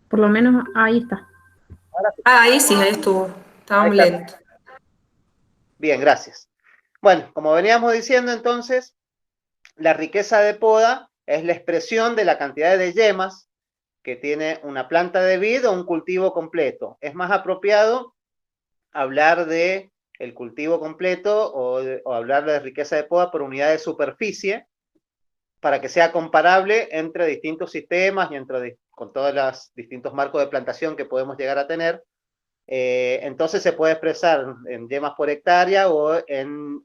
Por lo menos ahí está. Ahora sí. Ah, ahí sí, ahí estuvo. Estaba Ahí muy está. lento. Bien, gracias. Bueno, como veníamos diciendo entonces, la riqueza de poda es la expresión de la cantidad de yemas que tiene una planta de vid o un cultivo completo. Es más apropiado hablar de el cultivo completo o hablar de riqueza de poda por unidad de superficie para que sea comparable entre distintos sistemas y con todos los distintos marcos de plantación que podemos llegar a tener. Entonces se puede expresar en yemas por hectárea o en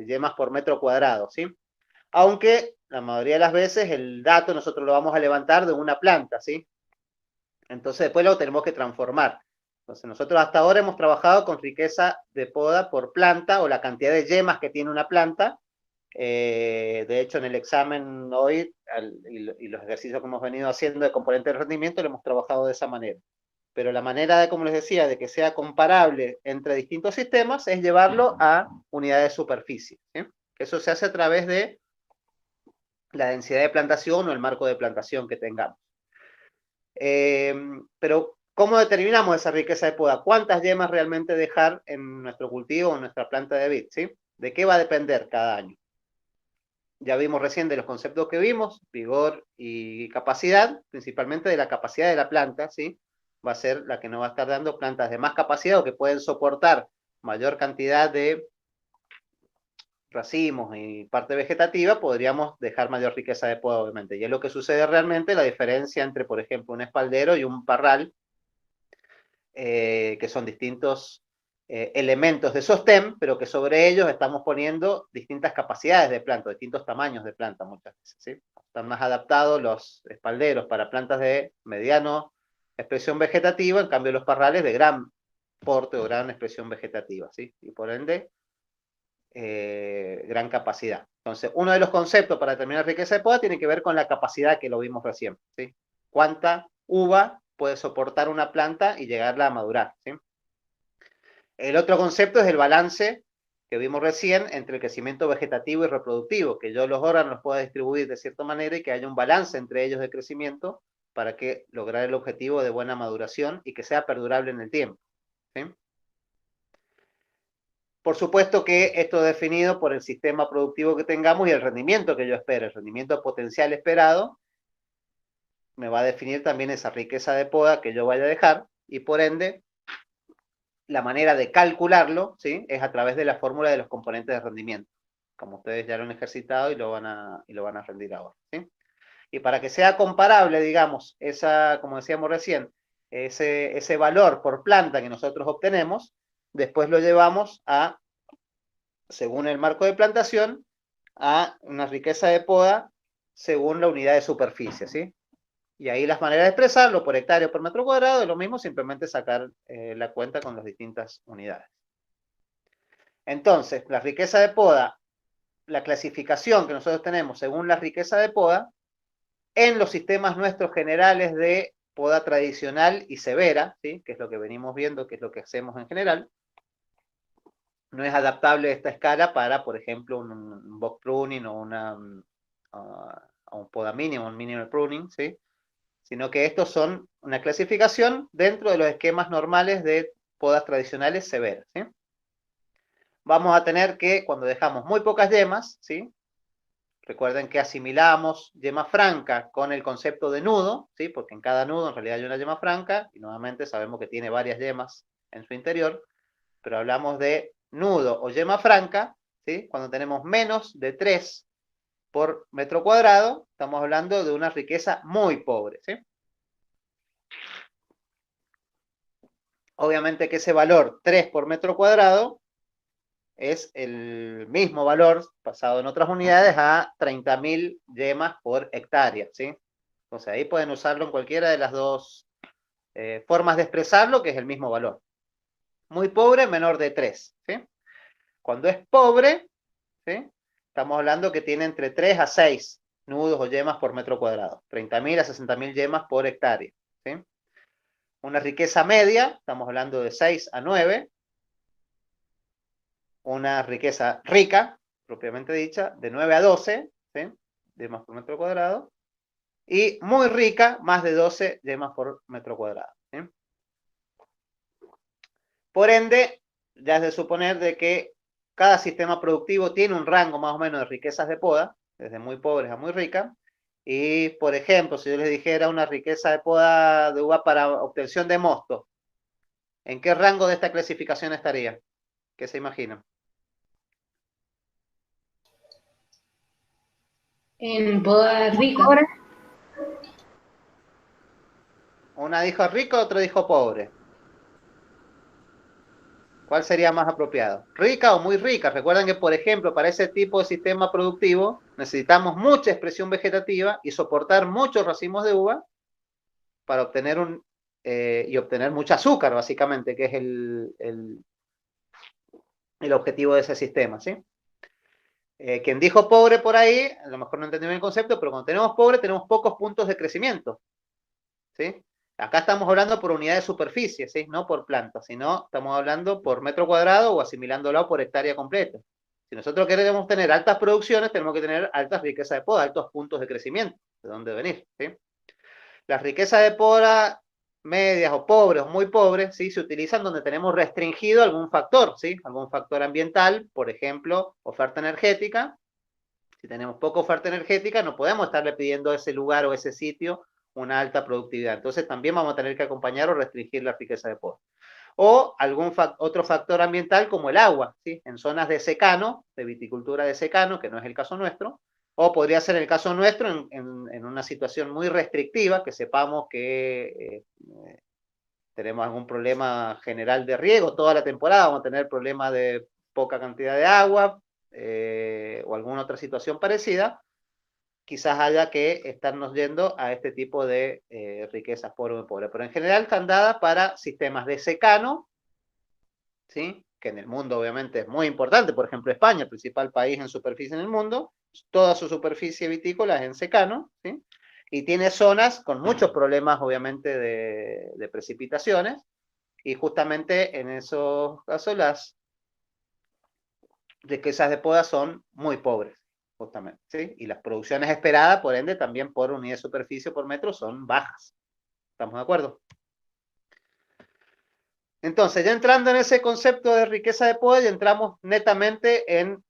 yemas por metro cuadrado, ¿sí? Aunque la mayoría de las veces el dato nosotros lo vamos a levantar de una planta, ¿sí? Entonces después lo tenemos que transformar. Entonces nosotros hasta ahora hemos trabajado con riqueza de poda por planta o la cantidad de yemas que tiene una planta. De hecho, en el examen hoy y los ejercicios que hemos venido haciendo de componente de rendimiento lo hemos trabajado de esa manera. Pero la manera de, como les decía, de que sea comparable entre distintos sistemas es llevarlo a unidades de superficie, ¿sí? Eso se hace a través de la densidad de plantación o el marco de plantación que tengamos. Pero, ¿cómo determinamos esa riqueza de poda? ¿Cuántas yemas realmente dejar en nuestro cultivo o en nuestra planta de vid? ¿Sí? ¿De qué va a depender cada año? Ya vimos recién de los conceptos que vimos, vigor y capacidad, principalmente de la capacidad de la planta, ¿sí? Va a ser la que nos va a estar dando plantas de más capacidad o que pueden soportar mayor cantidad de racimos y parte vegetativa, podríamos dejar mayor riqueza de poda, obviamente. Y es lo que sucede realmente, la diferencia entre, por ejemplo, un espaldero y un parral, que son distintos elementos de sostén, pero que sobre ellos estamos poniendo distintas capacidades de planta, distintos tamaños de planta muchas veces, ¿sí? Están más adaptados los espalderos para plantas de mediano expresión vegetativa, en cambio los parrales de gran porte o gran expresión vegetativa, ¿sí? Y por ende, gran capacidad. Entonces, uno de los conceptos para determinar riqueza de poda tiene que ver con la capacidad que lo vimos recién, ¿sí? ¿Cuánta uva puede soportar una planta y llegarla a madurar, ¿sí? El otro concepto es el balance que vimos recién entre el crecimiento vegetativo y reproductivo, que yo los órganos los pueda distribuir de cierta manera y que haya un balance entre ellos de crecimiento para que lograr el objetivo de buena maduración y que sea perdurable en el tiempo, ¿sí? Por supuesto que esto es definido por el sistema productivo que tengamos y el rendimiento que yo espero, el rendimiento potencial esperado, me va a definir también esa riqueza de poda que yo vaya a dejar y por ende la manera de calcularlo, ¿sí? Es a través de la fórmula de los componentes de rendimiento, como ustedes ya lo han ejercitado y lo van a rendir ahora, ¿sí? Y para que sea comparable, digamos, como decíamos recién, ese valor por planta que nosotros obtenemos, después lo llevamos a, según el marco de plantación, a una riqueza de poda según la unidad de superficie, ¿sí? Y ahí las maneras de expresarlo por hectárea o por metro cuadrado es lo mismo, simplemente sacar la cuenta con las distintas unidades. Entonces, la riqueza de poda, la clasificación que nosotros tenemos según la riqueza de poda, en los sistemas nuestros generales de poda tradicional y severa, ¿sí? Que es lo que venimos viendo, que es lo que hacemos en general, no es adaptable esta escala para, por ejemplo, un box pruning o un poda mínimo, un minimal pruning, ¿sí? Sino que estos son una clasificación dentro de los esquemas normales de podas tradicionales severas, ¿sí? Vamos a tener que, cuando dejamos muy pocas yemas, ¿sí? Recuerden que asimilamos yema franca con el concepto de nudo, ¿sí? Porque en cada nudo en realidad hay una yema franca, y nuevamente sabemos que tiene varias yemas en su interior, pero hablamos de nudo o yema franca, ¿sí? Cuando tenemos menos de 3 por metro cuadrado, estamos hablando de una riqueza muy pobre, ¿sí? Obviamente que ese valor 3 por metro cuadrado es el mismo valor pasado en otras unidades a 30.000 yemas por hectárea, ¿sí? Entonces ahí pueden usarlo en cualquiera de las dos formas de expresarlo, que es el mismo valor. Muy pobre, menor de 3, ¿sí? Cuando es pobre, ¿sí? Estamos hablando que tiene entre 3 a 6 nudos o yemas por metro cuadrado, 30.000 a 60.000 yemas por hectárea, ¿sí? Una riqueza media, estamos hablando de 6 a 9, una riqueza rica, propiamente dicha, de 9 a 12, ¿sí? Yemas por metro cuadrado, y muy rica, más de 12 yemas por metro cuadrado. ¿Sí? Por ende, ya es de suponer de que cada sistema productivo tiene un rango más o menos de riquezas de poda, desde muy pobres a muy ricas. Y, por ejemplo, si yo les dijera una riqueza de poda de uva para obtención de mosto, ¿en qué rango de esta clasificación estaría? ¿Qué se imaginan? En poda rica. Pobre. Una dijo rico, otro dijo pobre. ¿Cuál sería más apropiado? ¿Rica o muy rica? Recuerden que, por ejemplo, para ese tipo de sistema productivo necesitamos mucha expresión vegetativa y soportar muchos racimos de uva para obtener y obtener mucho azúcar, básicamente, que es el objetivo de ese sistema, ¿sí? Quien dijo pobre por ahí, a lo mejor no entendió bien el concepto, pero cuando tenemos pobre tenemos pocos puntos de crecimiento, ¿sí? Acá estamos hablando por unidad de superficie, ¿sí? No por planta, sino estamos hablando por metro cuadrado o asimilándolo por hectárea completa. Si nosotros queremos tener altas producciones, tenemos que tener altas riquezas de poda, altos puntos de crecimiento, de dónde venir, ¿sí? Las riquezas de poda medias o pobres o muy pobres, ¿sí? Se utilizan donde tenemos restringido algún factor, ¿sí? Algún factor ambiental, por ejemplo, oferta energética. Si tenemos poca oferta energética, no podemos estarle pidiendo a ese lugar o ese sitio una alta productividad. Entonces también vamos a tener que acompañar o restringir la riqueza de poda. O algún otro factor ambiental como el agua, ¿sí? En zonas de secano, de viticultura de secano, que no es el caso nuestro, o podría ser el caso nuestro en una situación muy restrictiva, que sepamos que tenemos algún problema general de riego toda la temporada, vamos a tener problemas de poca cantidad de agua o alguna otra situación parecida, quizás haya que estarnos yendo a este tipo de riquezas por o pobre. Pero en general están dadas para sistemas de secano, ¿sí? Que en el mundo obviamente es muy importante. Por ejemplo, España, el principal país en superficie en el mundo, toda su superficie vitícola es en secano, ¿sí? Y tiene zonas con muchos problemas obviamente de precipitaciones, y justamente en esos casos las riquezas de poda son muy pobres, justamente, ¿sí? Y las producciones esperadas, por ende, también por unidad de superficie por metro son bajas. ¿Estamos de acuerdo? Entonces, ya entrando en ese concepto de riqueza de poda, ya entramos netamente en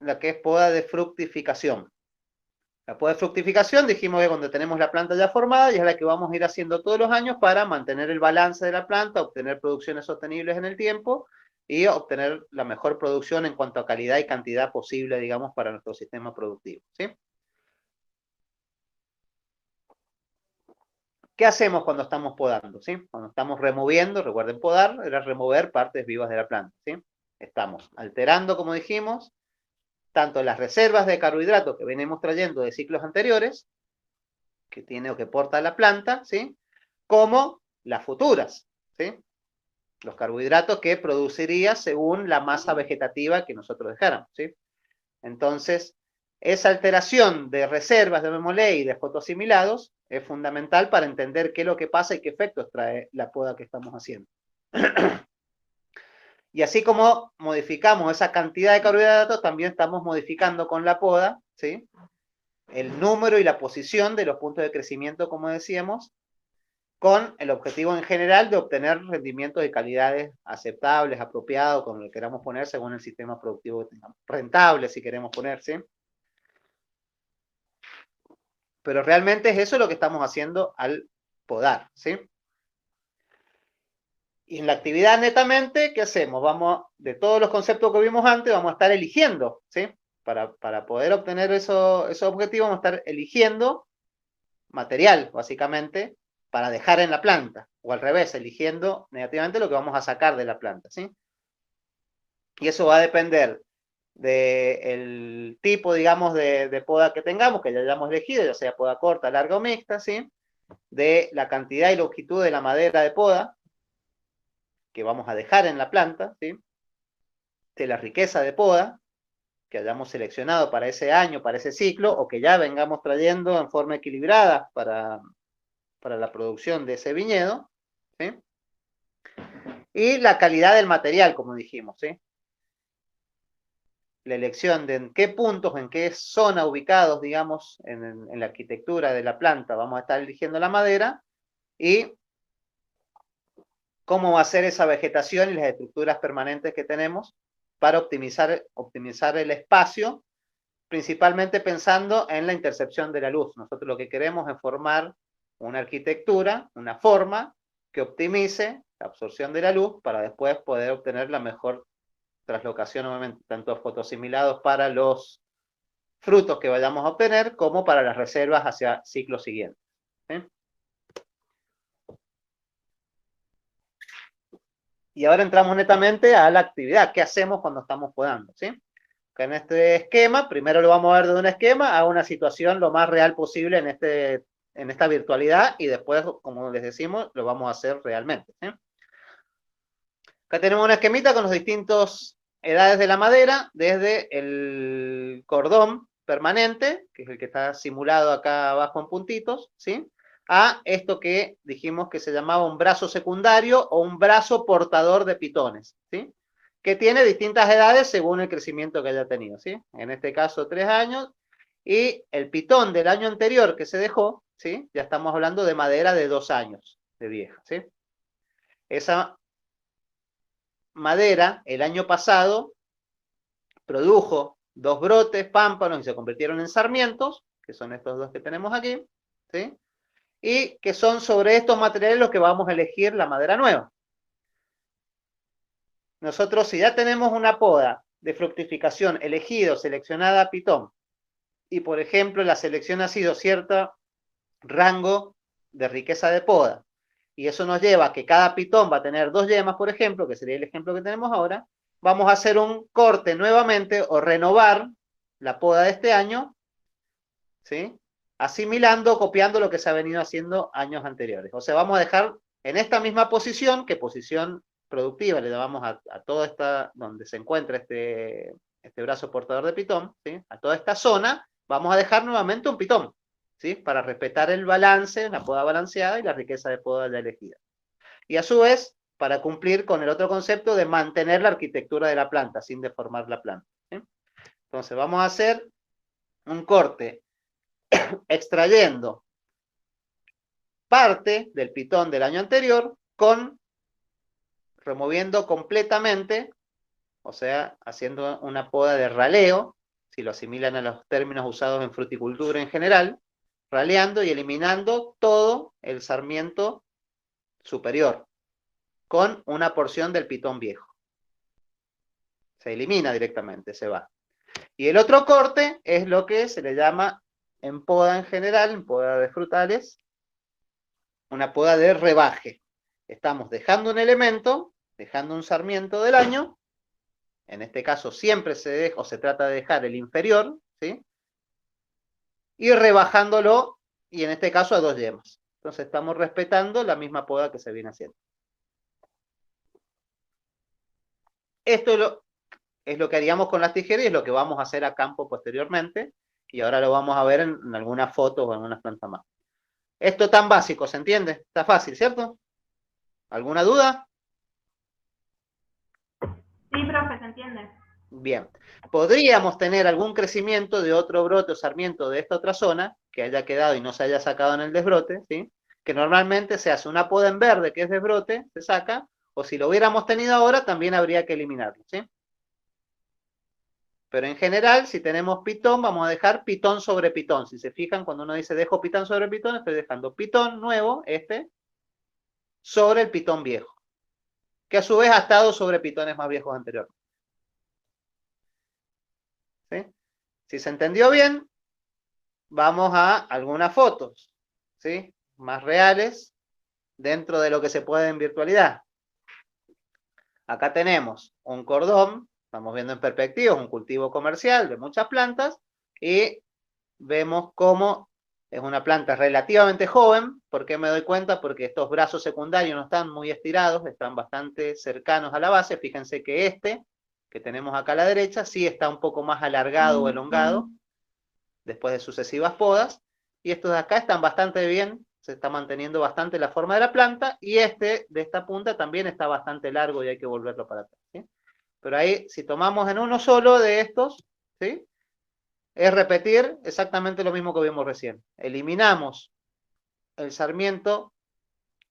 la que es poda de fructificación. La poda de fructificación, dijimos que cuando tenemos la planta ya formada, y es la que vamos a ir haciendo todos los años para mantener el balance de la planta, obtener producciones sostenibles en el tiempo y obtener la mejor producción en cuanto a calidad y cantidad posible, digamos, para nuestro sistema productivo, ¿sí? ¿Qué hacemos cuando estamos podando? ¿Sí? Cuando estamos removiendo, recuerden podar, era remover partes vivas de la planta. ¿Sí? Estamos alterando, como dijimos, tanto las reservas de carbohidratos que venimos trayendo de ciclos anteriores, que tiene o que porta la planta, ¿sí? Como las futuras, ¿sí? Los carbohidratos que produciría según la masa vegetativa que nosotros dejáramos, ¿sí? Entonces, esa alteración de reservas de memolé y de fotoasimilados es fundamental para entender qué es lo que pasa y qué efectos trae la poda que estamos haciendo. Y así como modificamos esa cantidad de carbohidratos, también estamos modificando con la poda, ¿sí? El número y la posición de los puntos de crecimiento, como decíamos, con el objetivo en general de obtener rendimientos de calidades aceptables, apropiados, como lo queramos poner según el sistema productivo que tengamos. Rentable, si queremos poner, ¿sí? Pero realmente es eso lo que estamos haciendo al podar, ¿sí? Y en la actividad netamente, ¿qué hacemos? Vamos, de todos los conceptos que vimos antes, vamos a estar eligiendo, ¿sí? Para poder obtener esos objetivos, vamos a estar eligiendo material, básicamente, para dejar en la planta, o al revés, eligiendo negativamente lo que vamos a sacar de la planta, ¿sí? Y eso va a depender del tipo, digamos, de poda que tengamos, que ya hayamos elegido, ya sea poda corta, larga o mixta, ¿sí? De la cantidad y longitud de la madera de poda que vamos a dejar en la planta, ¿sí? De la riqueza de poda que hayamos seleccionado para ese año, para ese ciclo, o que ya vengamos trayendo en forma equilibrada para la producción de ese viñedo, ¿sí? Y la calidad del material, como dijimos, ¿sí? la elección de en qué puntos, en qué zona ubicados, digamos, en la arquitectura de la planta vamos a estar eligiendo la madera y cómo va a ser esa vegetación y las estructuras permanentes que tenemos para optimizar el espacio, principalmente pensando en la intercepción de la luz. Nosotros lo que queremos es formar una arquitectura, una forma que optimice la absorción de la luz para después poder obtener la mejor translocación, obviamente, tanto fotoasimilados para los frutos que vayamos a obtener, como para las reservas hacia ciclos siguientes. ¿Sí? Y ahora entramos netamente a la actividad. ¿Qué hacemos cuando estamos podando? ¿Sí? En este esquema, primero lo vamos a ver de un esquema a una situación lo más real posible en esta virtualidad, y después, como les decimos, lo vamos a hacer realmente. ¿Sí? Acá tenemos una esquemita con las distintas edades de la madera, desde el cordón permanente, que es el que está simulado acá abajo en puntitos, ¿sí? A esto que dijimos que se llamaba un brazo secundario o un brazo portador de pitones, ¿sí? Que tiene distintas edades según el crecimiento que haya tenido, ¿sí? En este caso 3 años, y el pitón del año anterior que se dejó, ¿sí? Ya estamos hablando de madera de 2 años de vieja, ¿sí? Esa madera el año pasado produjo 2 brotes, pámpanos, y se convirtieron en sarmientos, que son estos 2 que tenemos aquí, ¿sí? Y que son sobre estos materiales los que vamos a elegir la madera nueva. Nosotros, si ya tenemos una poda de fructificación elegido, seleccionada a pitón, y por ejemplo la selección ha sido cierto rango de riqueza de poda, y eso nos lleva a que cada pitón va a tener 2 yemas, por ejemplo, que sería el ejemplo que tenemos ahora, vamos a hacer un corte nuevamente o renovar la poda de este año, ¿sí? Asimilando, copiando lo que se ha venido haciendo años anteriores. O sea, vamos a dejar en esta misma posición, que posición productiva le llamamos a toda esta, donde se encuentra este brazo portador de pitón, ¿sí? A toda esta zona, vamos a dejar nuevamente un pitón, ¿sí? Para respetar el balance, la poda balanceada y la riqueza de poda ya elegida. Y a su vez, para cumplir con el otro concepto de mantener la arquitectura de la planta, sin deformar la planta, ¿sí? Entonces, vamos a hacer un corte extrayendo parte del pitón del año anterior removiendo completamente, o sea, haciendo una poda de raleo, si lo asimilan a los términos usados en fruticultura en general, raleando y eliminando todo el sarmiento superior, con una porción del pitón viejo. Se elimina directamente, se va. Y el otro corte es lo que se le llama en poda en general, en poda de frutales, una poda de rebaje. Estamos dejando un elemento, dejando un sarmiento del año, en este caso siempre se deja o se trata de dejar el inferior, ¿sí? Y rebajándolo, y en este caso a 2 yemas. Entonces estamos respetando la misma poda que se viene haciendo. Esto es lo que haríamos con las tijeras y es lo que vamos a hacer a campo posteriormente, y ahora lo vamos a ver en algunas fotos o en unas plantas más. Esto tan básico, ¿se entiende? Está fácil, ¿cierto? ¿Alguna duda? Sí, profe, se entiende. Bien. Podríamos tener algún crecimiento de otro brote o sarmiento de esta otra zona que haya quedado y no se haya sacado en el desbrote, ¿sí? Que normalmente se hace una poda en verde que es desbrote, se saca, o si lo hubiéramos tenido ahora también habría que eliminarlo, ¿sí? Pero en general, si tenemos pitón, vamos a dejar pitón sobre pitón. Si se fijan, cuando uno dice dejo pitón sobre pitón, estoy dejando pitón nuevo, sobre el pitón viejo, que a su vez ha estado sobre pitones más viejos anteriormente. ¿Sí? Si se entendió bien, vamos a algunas fotos, ¿sí? Más reales dentro de lo que se puede en virtualidad. Acá tenemos un cordón, estamos viendo en perspectiva, un cultivo comercial de muchas plantas, y vemos cómo es una planta relativamente joven. ¿Por qué me doy cuenta? Porque estos brazos secundarios no están muy estirados, están bastante cercanos a la base. Fíjense que que tenemos acá a la derecha, sí está un poco más alargado o elongado, después de sucesivas podas, y estos de acá están bastante bien, se está manteniendo bastante la forma de la planta, y de esta punta también está bastante largo y hay que volverlo para atrás, ¿sí? Pero ahí, si tomamos en uno solo de estos, ¿sí? Es repetir exactamente lo mismo que vimos recién. Eliminamos el sarmiento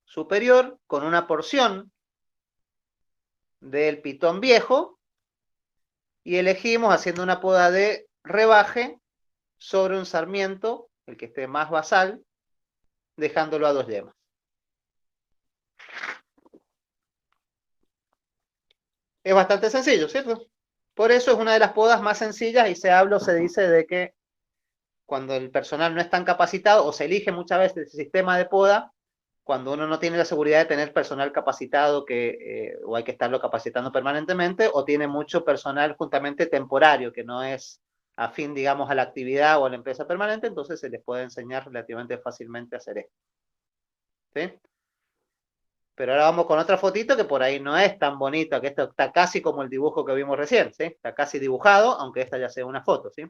superior con una porción del pitón viejo y elegimos haciendo una poda de rebaje sobre un sarmiento, el que esté más basal, dejándolo a 2 yemas. Es bastante sencillo, ¿cierto? Por eso es una de las podas más sencillas y se habla o se dice de que cuando el personal no es tan capacitado o se elige muchas veces el sistema de poda, cuando uno no tiene la seguridad de tener personal capacitado o hay que estarlo capacitando permanentemente, o tiene mucho personal justamente temporario, que no es afín, digamos, a la actividad o a la empresa permanente, entonces se les puede enseñar relativamente fácilmente a hacer esto. ¿Sí? Pero ahora vamos con otra fotito que por ahí no es tan bonita, que esto está casi como el dibujo que vimos recién, ¿sí? Está casi dibujado, aunque esta ya sea una foto, ¿sí?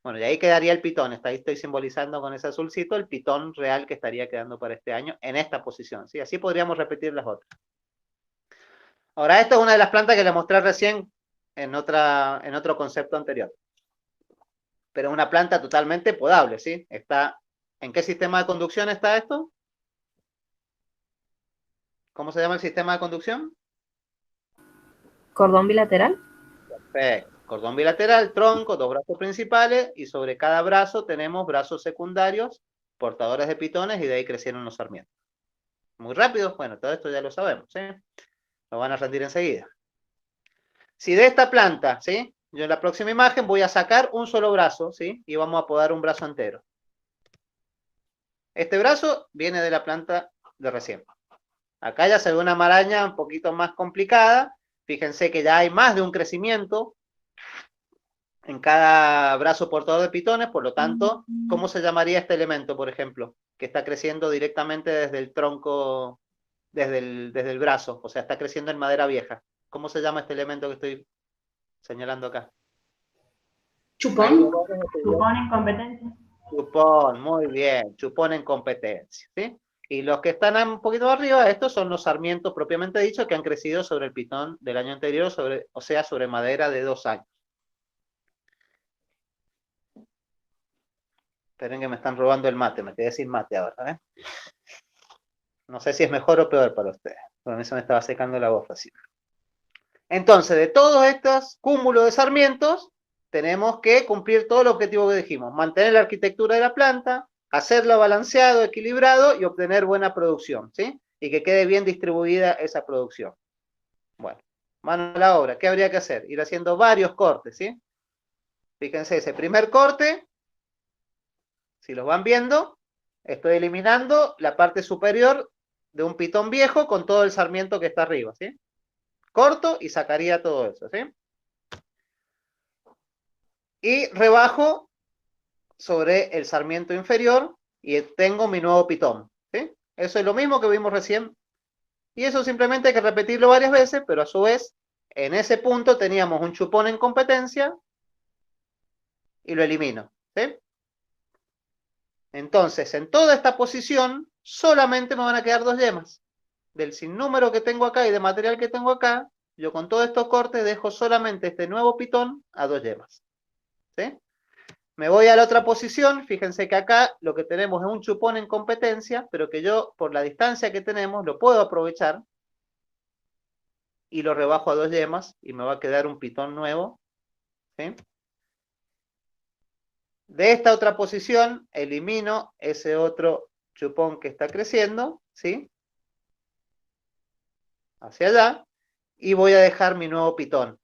Bueno, y ahí quedaría el pitón. Ahí estoy simbolizando con ese azulcito el pitón real que estaría quedando para este año en esta posición, ¿sí? Así podríamos repetir las otras. Ahora, esta es una de las plantas que le mostré recién en otro concepto anterior. Pero es una planta totalmente podable, ¿sí? ¿En qué sistema de conducción está esto? ¿Cómo se llama el sistema de conducción? Cordón bilateral. Perfecto. Cordón bilateral, tronco, 2 brazos principales y sobre cada brazo tenemos brazos secundarios, portadores de pitones y de ahí crecieron los sarmientos. Muy rápido, bueno, todo esto ya lo sabemos, ¿sí? Lo van a rendir enseguida. Si de esta planta, ¿sí? Yo en la próxima imagen voy a sacar un solo brazo, ¿sí? Y vamos a podar un brazo entero. Este brazo viene de la planta de recién. Acá ya se ve una maraña un poquito más complicada. Fíjense que ya hay más de un crecimiento en cada brazo portador de pitones, por lo tanto, ¿cómo se llamaría este elemento, por ejemplo? Que está creciendo directamente desde el tronco, desde el brazo, o sea, está creciendo en madera vieja. ¿Cómo se llama este elemento que estoy señalando acá? Chupón. Supone incompetencia. Chupón, muy bien, chupón en competencia, ¿sí? Y los que están un poquito arriba, estos son los sarmientos propiamente dicho que han crecido sobre el pitón del año anterior, o sea, sobre madera de 2 años. Esperen que me están robando el mate, me quedé sin mate ahora, ¿eh? No sé si es mejor o peor para ustedes, pero a mí se me estaba secando la voz así. Entonces, de todos estos cúmulos de sarmientos, tenemos que cumplir todo el objetivo que dijimos, mantener la arquitectura de la planta, hacerlo balanceado, equilibrado y obtener buena producción, ¿sí? Y que quede bien distribuida esa producción. Bueno, mano a la obra, ¿qué habría que hacer? Ir haciendo varios cortes, ¿sí? Fíjense, ese primer corte, si los van viendo, estoy eliminando la parte superior de un pitón viejo con todo el sarmiento que está arriba, ¿sí? Corto y sacaría todo eso, ¿sí? Y rebajo sobre el sarmiento inferior y tengo mi nuevo pitón, ¿sí? Eso es lo mismo que vimos recién. Y eso simplemente hay que repetirlo varias veces, pero a su vez, en ese punto teníamos un chupón en competencia y lo elimino, ¿sí? Entonces, en toda esta posición, solamente me van a quedar 2 yemas. Del sinnúmero que tengo acá y de material que tengo acá, yo con todos estos cortes dejo solamente este nuevo pitón a 2 yemas, ¿sí? Me voy a la otra posición, fíjense que acá lo que tenemos es un chupón en competencia, pero que yo, por la distancia que tenemos, lo puedo aprovechar y lo rebajo a 2 yemas y me va a quedar un pitón nuevo, ¿sí? De esta otra posición, elimino ese otro chupón que está creciendo, ¿sí? Hacia allá, y voy a dejar mi nuevo pitón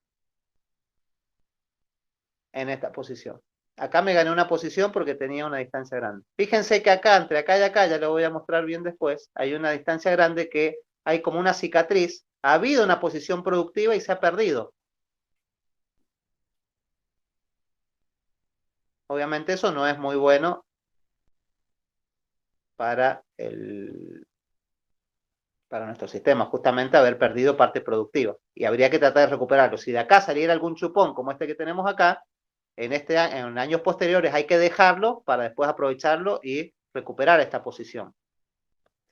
en esta posición. Acá me gané una posición porque tenía una distancia grande. Fíjense que acá, entre acá y acá, ya lo voy a mostrar bien después, hay una distancia grande que hay como una cicatriz. Ha habido una posición productiva y se ha perdido. Obviamente eso no es muy bueno para nuestro sistema, justamente haber perdido parte productiva. Y habría que tratar de recuperarlo. Si de acá saliera algún chupón como este que tenemos acá, en años posteriores hay que dejarlo para después aprovecharlo y recuperar esta posición,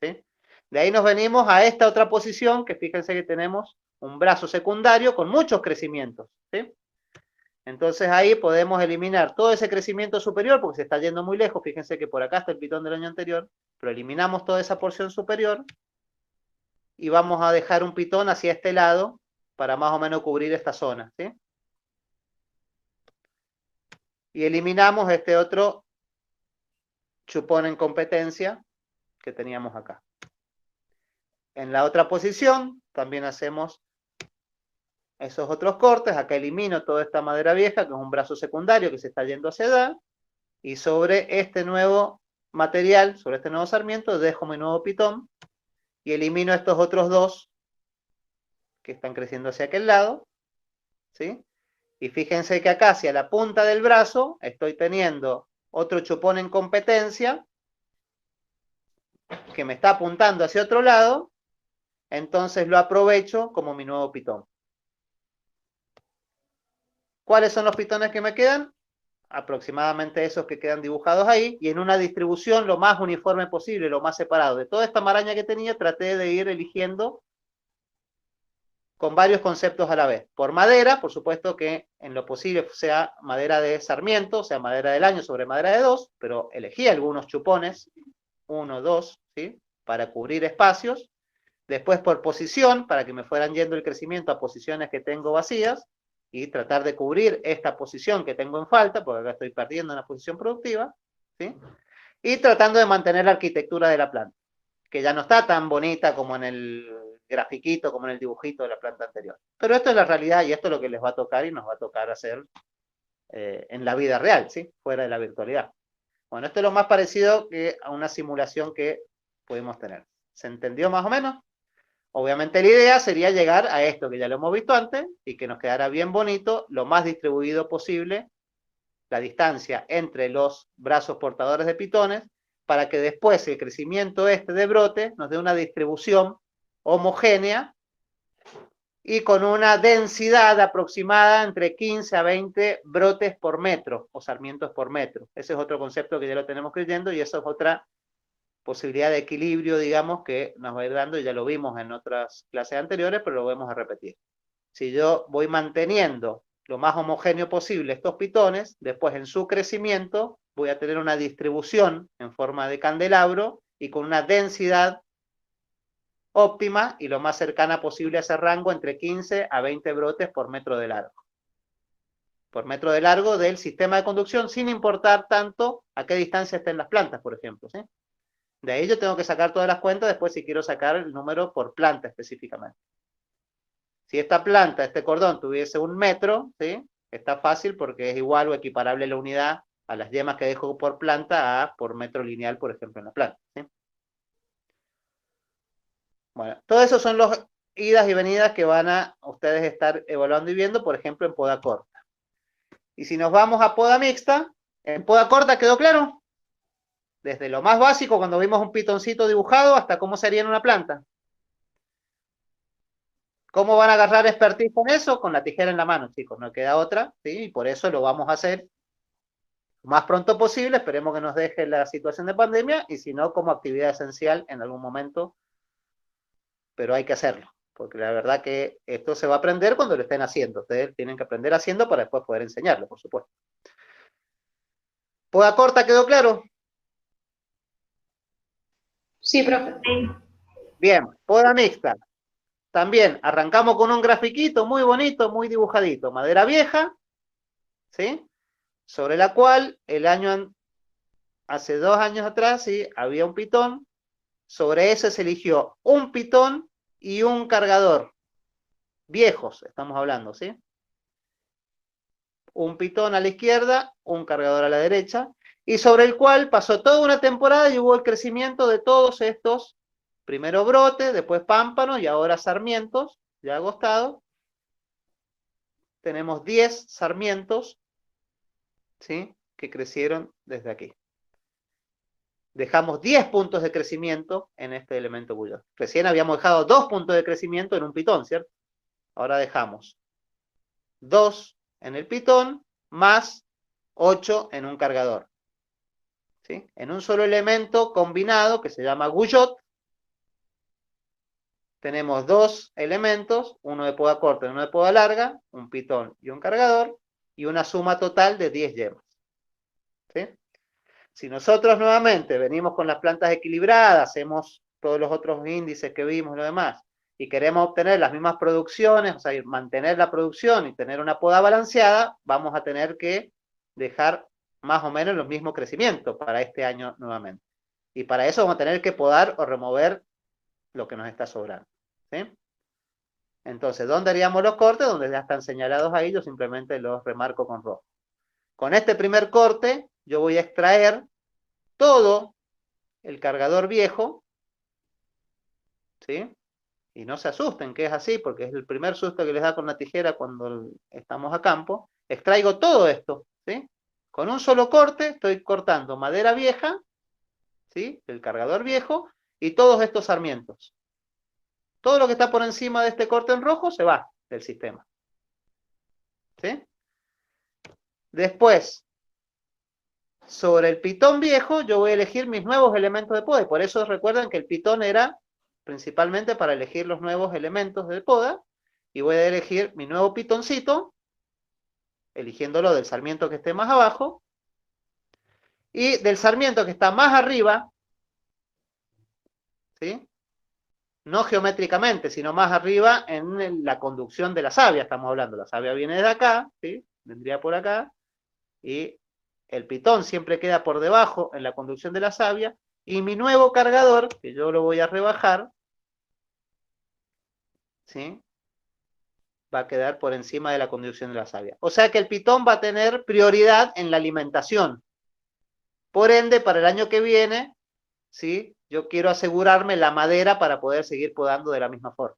¿sí? De ahí nos venimos a esta otra posición, que fíjense que tenemos un brazo secundario con muchos crecimientos, ¿sí? Entonces ahí podemos eliminar todo ese crecimiento superior porque se está yendo muy lejos. Fíjense que por acá está el pitón del año anterior, pero eliminamos toda esa porción superior y vamos a dejar un pitón hacia este lado para más o menos cubrir esta zona, ¿sí? Y eliminamos este otro chupón en competencia que teníamos acá. En la otra posición también hacemos esos otros cortes. Acá elimino toda esta madera vieja, que es un brazo secundario que se está yendo hacia allá. Y sobre este nuevo material, sobre este nuevo sarmiento, dejo mi nuevo pitón y elimino estos otros dos que están creciendo hacia aquel lado, ¿sí? Y fíjense que acá, hacia la punta del brazo, estoy teniendo otro chupón en competencia que me está apuntando hacia otro lado, entonces lo aprovecho como mi nuevo pitón. ¿Cuáles son los pitones que me quedan? Aproximadamente esos que quedan dibujados ahí, y en una distribución lo más uniforme posible, lo más separado. De toda esta maraña que tenía, traté de ir eligiendo con varios conceptos a la vez. Por madera, por supuesto que en lo posible sea madera de sarmiento, sea madera del año sobre madera de 2, pero elegí algunos chupones, 1, 2, ¿sí? Para cubrir espacios. Después por posición, para que me fueran yendo el crecimiento a posiciones que tengo vacías, y tratar de cubrir esta posición que tengo en falta, porque acá estoy perdiendo una posición productiva, ¿sí? Y tratando de mantener la arquitectura de la planta, que ya no está tan bonita como en el grafiquito, como en el dibujito de la planta anterior. Pero esto es la realidad y esto es lo que les va a tocar y nos va a tocar hacer en la vida real, ¿sí? Fuera de la virtualidad. Bueno, esto es lo más parecido que a una simulación que pudimos tener. ¿Se entendió más o menos? Obviamente la idea sería llegar a esto que ya lo hemos visto antes y que nos quedara bien bonito, lo más distribuido posible, la distancia entre los brazos portadores de pitones, para que después el crecimiento este de brote nos dé una distribución homogénea y con una densidad aproximada entre 15 a 20 brotes por metro o sarmientos por metro. Ese es otro concepto que ya lo tenemos creyendo y eso es otra posibilidad de equilibrio, digamos, que nos va a ir dando, y ya lo vimos en otras clases anteriores, pero lo vamos a repetir. Si yo voy manteniendo lo más homogéneo posible estos pitones, después en su crecimiento voy a tener una distribución en forma de candelabro y con una densidad óptima y lo más cercana posible a ese rango entre 15 a 20 brotes por metro de largo. Por metro de largo del sistema de conducción, sin importar tanto a qué distancia estén las plantas, por ejemplo, ¿sí? De ahí yo tengo que sacar todas las cuentas después si quiero sacar el número por planta específicamente. Si esta planta, este cordón, tuviese 1 metro, ¿sí? Está fácil porque es igual o equiparable la unidad a las yemas que dejo por planta a por metro lineal, por ejemplo, en la planta, ¿sí? Bueno, todo eso son las idas y venidas que van a ustedes estar evaluando y viendo, por ejemplo, en poda corta. Y si nos vamos a poda mixta, en poda corta quedó claro. Desde lo más básico, cuando vimos un pitoncito dibujado, hasta cómo sería en una planta. ¿Cómo van a agarrar expertise con eso? Con la tijera en la mano, chicos, no queda otra, ¿sí? Y por eso lo vamos a hacer lo más pronto posible, esperemos que nos deje la situación de pandemia, y si no, como actividad esencial en algún momento, pero hay que hacerlo, porque la verdad que esto se va a aprender cuando lo estén haciendo, ustedes tienen que aprender haciendo para después poder enseñarlo, por supuesto. ¿Poda corta quedó claro? Sí, profe. Bien, poda mixta. También arrancamos con un grafiquito muy bonito, muy dibujadito. Madera vieja, ¿sí? Sobre la cual hace 2 años atrás, ¿sí? Había un pitón. Sobre ese se eligió un pitón y un cargador. Viejos, estamos hablando, ¿sí? Un pitón a la izquierda, un cargador a la derecha. Y sobre el cual pasó toda una temporada y hubo el crecimiento de todos estos. Primero brote, después pámpanos y ahora sarmientos, ya agostados. Tenemos 10 sarmientos, ¿sí? Que crecieron desde aquí. Dejamos 10 puntos de crecimiento en este elemento bulloso. Recién habíamos dejado 2 puntos de crecimiento en un pitón, ¿cierto? Ahora dejamos 2 en el pitón más 8 en un cargador, ¿sí? En un solo elemento combinado que se llama guyot, tenemos dos elementos, uno de poda corta y uno de poda larga, un pitón y un cargador, y una suma total de 10 yemas. ¿Sí? Si nosotros nuevamente venimos con las plantas equilibradas, hacemos todos los otros índices que vimos y lo demás, y queremos obtener las mismas producciones, o sea, mantener la producción y tener una poda balanceada, vamos a tener que dejar más o menos los mismos crecimientos para este año nuevamente. Y para eso vamos a tener que podar o remover lo que nos está sobrando. ¿Sí? Entonces, ¿dónde haríamos los cortes? Donde ya están señalados ahí, yo simplemente los remarco con rojo. Con este primer corte, yo voy a extraer todo el cargador viejo, ¿sí? Y no se asusten que es así, porque es el primer susto que les da con la tijera cuando estamos a campo. Extraigo todo esto, ¿sí? Con un solo corte estoy cortando madera vieja, ¿sí? El cargador viejo y todos estos sarmientos. Todo lo que está por encima de este corte en rojo se va del sistema. ¿Sí? Después, sobre el pitón viejo, yo voy a elegir mis nuevos elementos de poda. Y por eso recuerden que el pitón era principalmente para elegir los nuevos elementos de poda. Y voy a elegir mi nuevo pitoncito, eligiéndolo del sarmiento que esté más abajo. Y del sarmiento que está más arriba, ¿sí? No geométricamente, sino más arriba en la conducción de la savia, estamos hablando. La savia viene de acá, ¿sí? Vendría por acá. Y el pitón siempre queda por debajo en la conducción de la savia. Y mi nuevo cargador, que yo lo voy a rebajar, ¿sí? Va a quedar por encima de la conducción de la savia. O sea que el pitón va a tener prioridad en la alimentación. Por ende, para el año que viene, ¿sí? Yo quiero asegurarme la madera para poder seguir podando de la misma forma.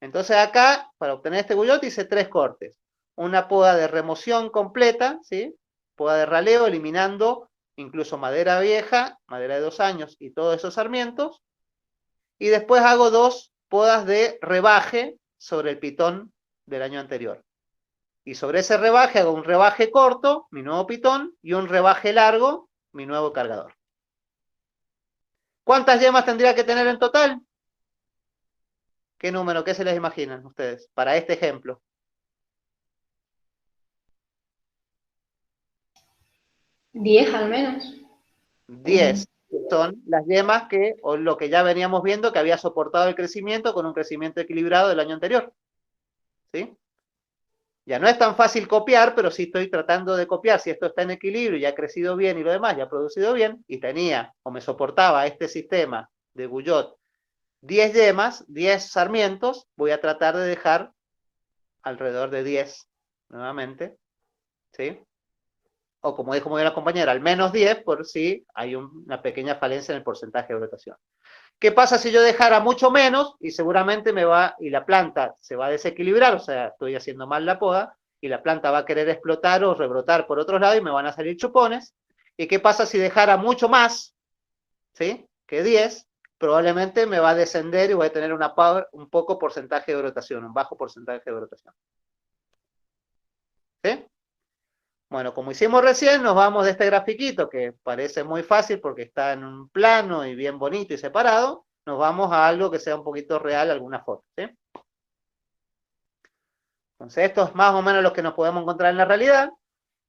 Entonces acá, para obtener este guyot, hice 3 cortes. Una poda de remoción completa, ¿sí? Poda de raleo, eliminando incluso madera vieja, madera de 2 años y todos esos sarmientos. Y después hago 2 podas de rebaje sobre el pitón del año anterior. Y sobre ese rebaje hago un rebaje corto, mi nuevo pitón, y un rebaje largo, mi nuevo cargador. ¿Cuántas yemas tendría que tener en total? ¿Qué número? ¿Qué se les imaginan ustedes para este ejemplo? 10 al menos. 10 son las yemas que, o lo que ya veníamos viendo, que había soportado el crecimiento con un crecimiento equilibrado del año anterior. ¿Sí? Ya no es tan fácil copiar, pero sí estoy tratando de copiar. Si esto está en equilibrio y ha crecido bien y lo demás ya ha producido bien, y tenía o me soportaba este sistema de Guyot 10 yemas, 10 sarmientos, voy a tratar de dejar alrededor de 10 nuevamente, ¿sí? O como dijo muy bien la compañera, al menos 10 por si hay una pequeña falencia en el porcentaje de rotación. ¿Qué pasa si yo dejara mucho menos? Y seguramente y la planta se va a desequilibrar, o sea, estoy haciendo mal la poda, y la planta va a querer explotar o rebrotar por otros lados y me van a salir chupones. ¿Y qué pasa si dejara mucho más, ¿sí? Que 10? Probablemente me va a descender y voy a tener un poco porcentaje de rotación, un bajo porcentaje de rotación. ¿Sí? Bueno, como hicimos recién, nos vamos de este grafiquito que parece muy fácil porque está en un plano y bien bonito y separado, nos vamos a algo que sea un poquito real, alguna foto, ¿sí? Entonces esto es más o menos lo que nos podemos encontrar en la realidad.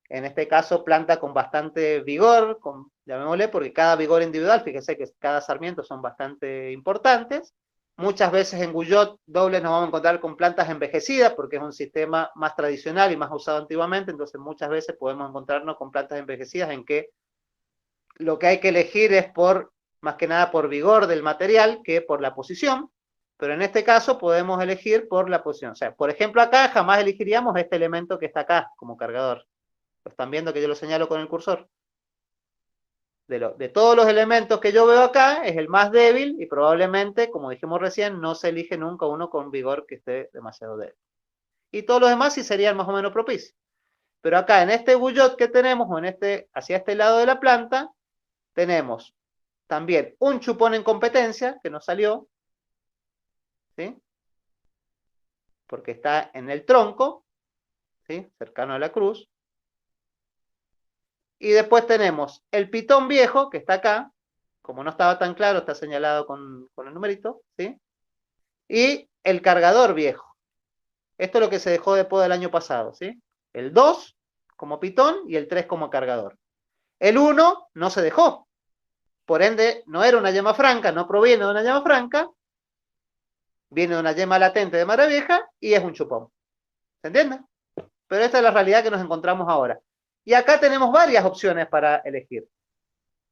En este caso, planta con bastante vigor, llamémosle, porque cada vigor individual, fíjense que cada sarmiento son bastante importantes. Muchas veces en Guyot dobles nos vamos a encontrar con plantas envejecidas, porque es un sistema más tradicional y más usado antiguamente, entonces muchas veces podemos encontrarnos con plantas envejecidas en que lo que hay que elegir es más que nada por vigor del material que por la posición, pero en este caso podemos elegir por la posición. O sea, por ejemplo acá jamás elegiríamos este elemento que está acá como cargador. ¿Lo están viendo que yo lo señalo con el cursor? De todos los elementos que yo veo acá, es el más débil y probablemente, como dijimos recién, no se elige nunca uno con vigor que esté demasiado débil. Y todos los demás sí serían más o menos propicios. Pero acá, en este Guyot que tenemos, o hacia este lado de la planta, tenemos también un chupón en competencia, que nos salió, ¿sí? Porque está en el tronco, ¿sí? Cercano a la cruz. Y después tenemos el pitón viejo, que está acá, como no estaba tan claro, está señalado con el numerito, ¿sí? Y el cargador viejo. Esto es lo que se dejó de poda el año pasado, ¿sí? El 2 como pitón y el 3 como cargador. El 1 no se dejó. Por ende, no era una yema franca, no proviene de una yema franca, viene de una yema latente de madre vieja y es un chupón. ¿Se entiende? Pero esta es la realidad que nos encontramos ahora. Y acá tenemos varias opciones para elegir.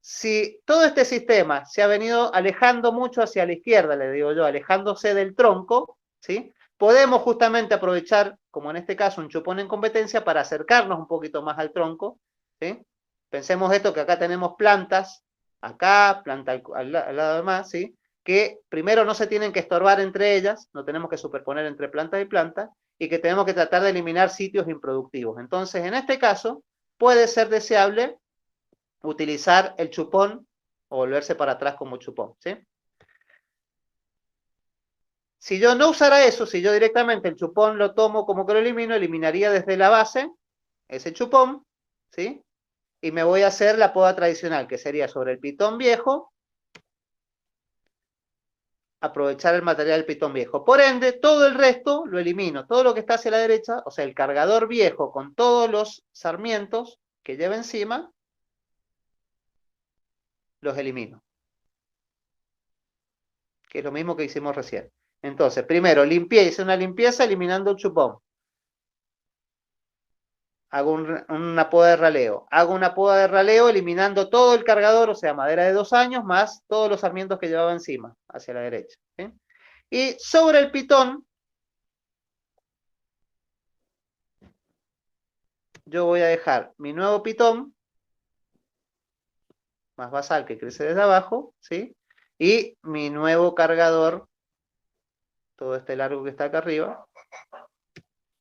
Si todo este sistema se ha venido alejando mucho hacia la izquierda, le digo yo, alejándose del tronco, ¿sí? Podemos justamente aprovechar, como en este caso, un chupón en competencia para acercarnos un poquito más al tronco, ¿sí? Pensemos esto, que acá tenemos plantas, acá, planta al lado de más, ¿sí? Que primero no se tienen que estorbar entre ellas, no tenemos que superponer entre planta y planta, y que tenemos que tratar de eliminar sitios improductivos. Entonces, en este caso, puede ser deseable utilizar el chupón o volverse para atrás como chupón, ¿sí? Si yo no usara eso, si yo directamente el chupón lo tomo como que lo elimino, eliminaría desde la base ese chupón, ¿sí? Y me voy a hacer la poda tradicional, que sería sobre el pitón viejo, aprovechar el material del pitón viejo. Por ende, todo el resto lo elimino, todo lo que está hacia la derecha, o sea, el cargador viejo con todos los sarmientos que lleva encima, los elimino. Que es lo mismo que hicimos recién. Entonces, primero limpié, hice una limpieza eliminando el chupón. Hago una poda de raleo. Hago una poda de raleo eliminando todo el cargador, o sea, madera de 2 años, más todos los sarmientos que llevaba encima, hacia la derecha, ¿sí? Y sobre el pitón, yo voy a dejar mi nuevo pitón, más basal que crece desde abajo, ¿sí? Y mi nuevo cargador, todo este largo que está acá arriba,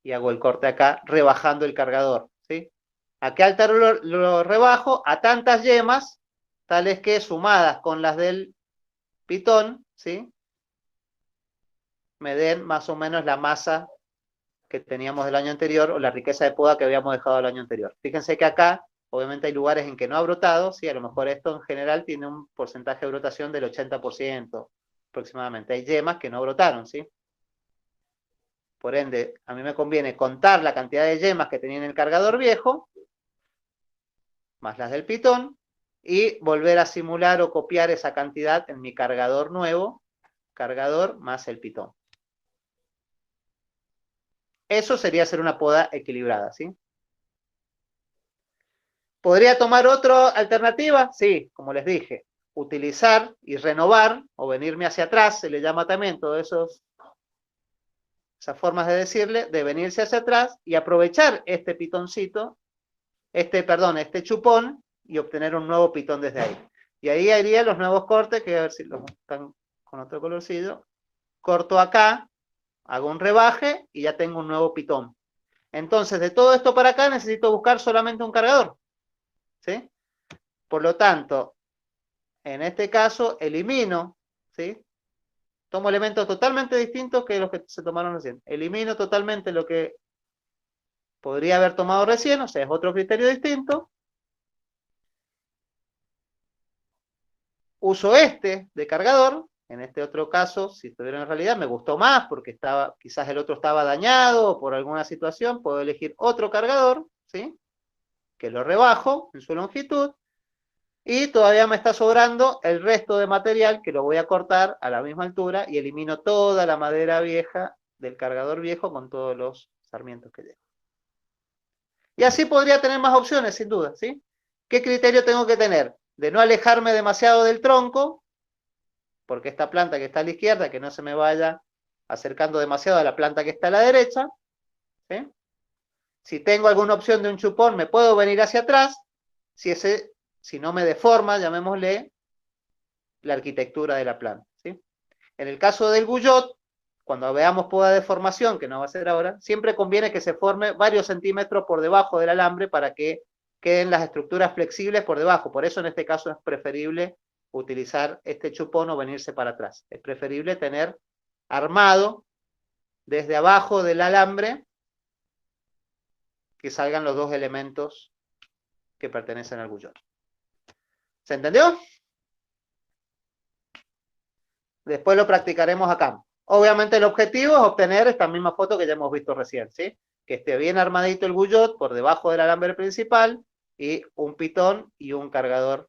y hago el corte acá, rebajando el cargador, ¿sí? ¿A qué altura lo rebajo? A tantas yemas, tales que sumadas con las del pitón, ¿sí? Me den más o menos la masa que teníamos del año anterior o la riqueza de poda que habíamos dejado el año anterior. Fíjense que acá, obviamente hay lugares en que no ha brotado, ¿sí? A lo mejor esto en general tiene un porcentaje de brotación del 80% aproximadamente. Hay yemas que no brotaron, ¿sí? Por ende, a mí me conviene contar la cantidad de yemas que tenía en el cargador viejo, más las del pitón, y volver a simular o copiar esa cantidad en mi cargador nuevo, cargador más el pitón. Eso sería hacer una poda equilibrada, ¿sí? ¿Podría tomar otra alternativa? Sí, como les dije, utilizar y renovar, o venirme hacia atrás, se le llama también todas esas formas de decirle, de venirse hacia atrás y aprovechar este pitoncito, este chupón, y obtener un nuevo pitón desde ahí. Y ahí haría los nuevos cortes, que a ver si los están con otro colorcillo. Corto acá, hago un rebaje y ya tengo un nuevo pitón. Entonces, de todo esto para acá necesito buscar solamente un cargador, ¿sí? Por lo tanto, en este caso, elimino, ¿sí? Tomo elementos totalmente distintos que los que se tomaron recién. Elimino totalmente lo que podría haber tomado recién, o sea, es otro criterio distinto. Uso este de cargador. En este otro caso, si estuviera en realidad, me gustó más porque quizás el otro estaba dañado o por alguna situación, puedo elegir otro cargador, ¿sí? Que lo rebajo en su longitud. Y todavía me está sobrando el resto de material que lo voy a cortar a la misma altura y elimino toda la madera vieja del cargador viejo con todos los sarmientos que llevo. Y así podría tener más opciones, sin duda, ¿sí? ¿Qué criterio tengo que tener? De no alejarme demasiado del tronco, porque esta planta que está a la izquierda, que no se me vaya acercando demasiado a la planta que está a la derecha, ¿sí? Si tengo alguna opción de un chupón, me puedo venir hacia atrás, si no me deforma, llamémosle, la arquitectura de la planta, ¿sí? En el caso del guyot, cuando veamos poda de formación, que no va a ser ahora, siempre conviene que se forme varios centímetros por debajo del alambre para que queden las estructuras flexibles por debajo. Por eso en este caso es preferible utilizar este chupón o venirse para atrás. Es preferible tener armado desde abajo del alambre que salgan los dos elementos que pertenecen al guyot. ¿Se entendió? Después lo practicaremos acá. Obviamente el objetivo es obtener esta misma foto que ya hemos visto recién, ¿sí? Que esté bien armadito el bullot por debajo del alambre principal y un pitón y un cargador.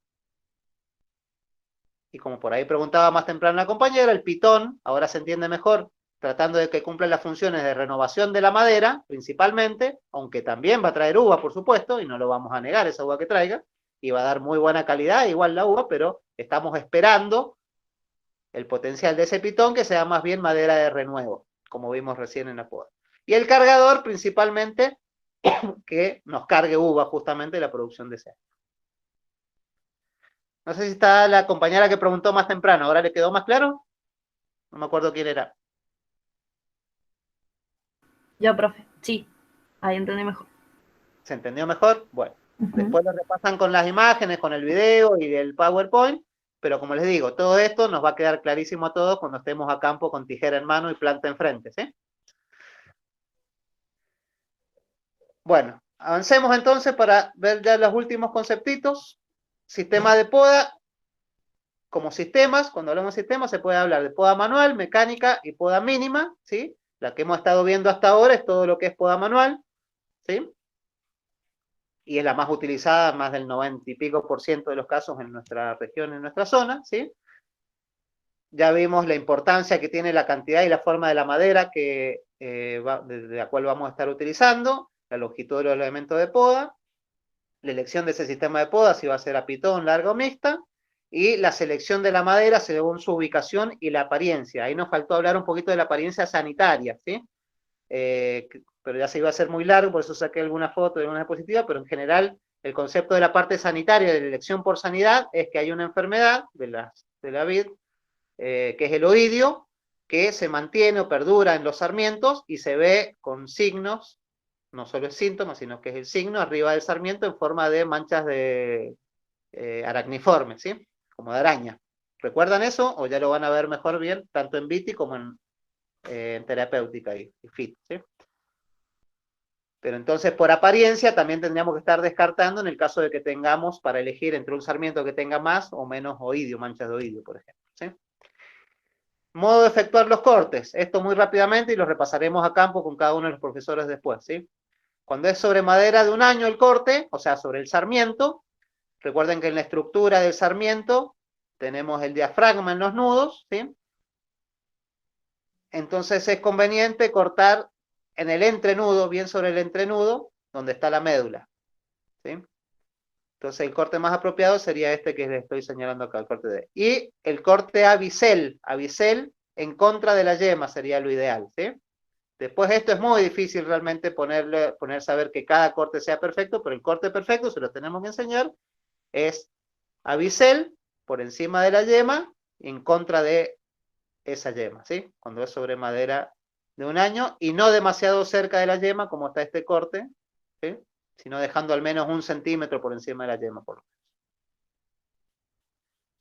Y como por ahí preguntaba más temprano la compañera, el pitón, ahora se entiende mejor, tratando de que cumpla las funciones de renovación de la madera, principalmente, aunque también va a traer uva, por supuesto, y no lo vamos a negar esa uva que traiga, y va a dar muy buena calidad, igual la uva, pero estamos esperando el potencial de ese pitón que sea más bien madera de renuevo, como vimos recién en la poda. Y el cargador, principalmente, que nos cargue uva justamente de la producción de ese. No sé si está la compañera que preguntó más temprano, ¿ahora le quedó más claro? No me acuerdo quién era. Yo, profe. Sí, ahí entendí mejor. ¿Se entendió mejor? Bueno, después lo repasan con las imágenes, con el video y el PowerPoint, pero como les digo, todo esto nos va a quedar clarísimo a todos cuando estemos a campo con tijera en mano y planta enfrente, ¿sí? Bueno, avancemos entonces para ver ya los últimos conceptitos. Sistema de poda. Como sistemas, cuando hablamos de sistemas, se puede hablar de poda manual, mecánica y poda mínima, ¿sí? La que hemos estado viendo hasta ahora es todo lo que es poda manual, ¿sí? Y es la más utilizada, más del 90 y pico % de los casos en nuestra región, en nuestra zona, ¿sí? Ya vimos la importancia que tiene la cantidad y la forma de la madera de la cual vamos a estar utilizando, la longitud de los elementos de poda, la elección de ese sistema de poda, si va a ser a pitón, larga o mixta, y la selección de la madera según su ubicación y la apariencia. Ahí nos faltó hablar un poquito de la apariencia sanitaria, ¿sí? Pero ya se iba a hacer muy largo, por eso saqué alguna foto de una diapositiva, pero en general el concepto de la parte sanitaria, de la elección por sanidad, es que hay una enfermedad de la vid, que es el oidio, que se mantiene o perdura en los sarmientos y se ve con signos, no solo es síntoma, sino que es el signo arriba del sarmiento en forma de manchas de aracniformes, ¿sí? Como de araña. ¿Recuerdan eso? O ya lo van a ver mejor bien, tanto en Viti como en terapéutica y FIT, ¿sí? Pero entonces, por apariencia, también tendríamos que estar descartando en el caso de que tengamos para elegir entre un sarmiento que tenga más o menos oidio, manchas de oidio, por ejemplo, ¿sí? Modo de efectuar los cortes. Esto muy rápidamente y lo repasaremos a campo con cada uno de los profesores después, ¿sí? Cuando es sobre madera de un año el corte, o sea, sobre el sarmiento, recuerden que en la estructura del sarmiento tenemos el diafragma en los nudos, ¿sí? Entonces es conveniente cortar en el entrenudo, bien sobre el entrenudo, donde está la médula, ¿sí? Entonces el corte más apropiado sería este que les estoy señalando acá, el corte D. Y el corte a bisel en contra de la yema sería lo ideal, ¿sí? Después esto es muy difícil realmente ponerse a ver que cada corte sea perfecto, pero el corte perfecto, se lo tenemos que enseñar, es a bisel por encima de la yema, en contra de esa yema, ¿sí? Cuando es sobre madera de un año y no demasiado cerca de la yema, como está este corte, ¿sí? Sino dejando al menos 1 centímetro por encima de la yema. Son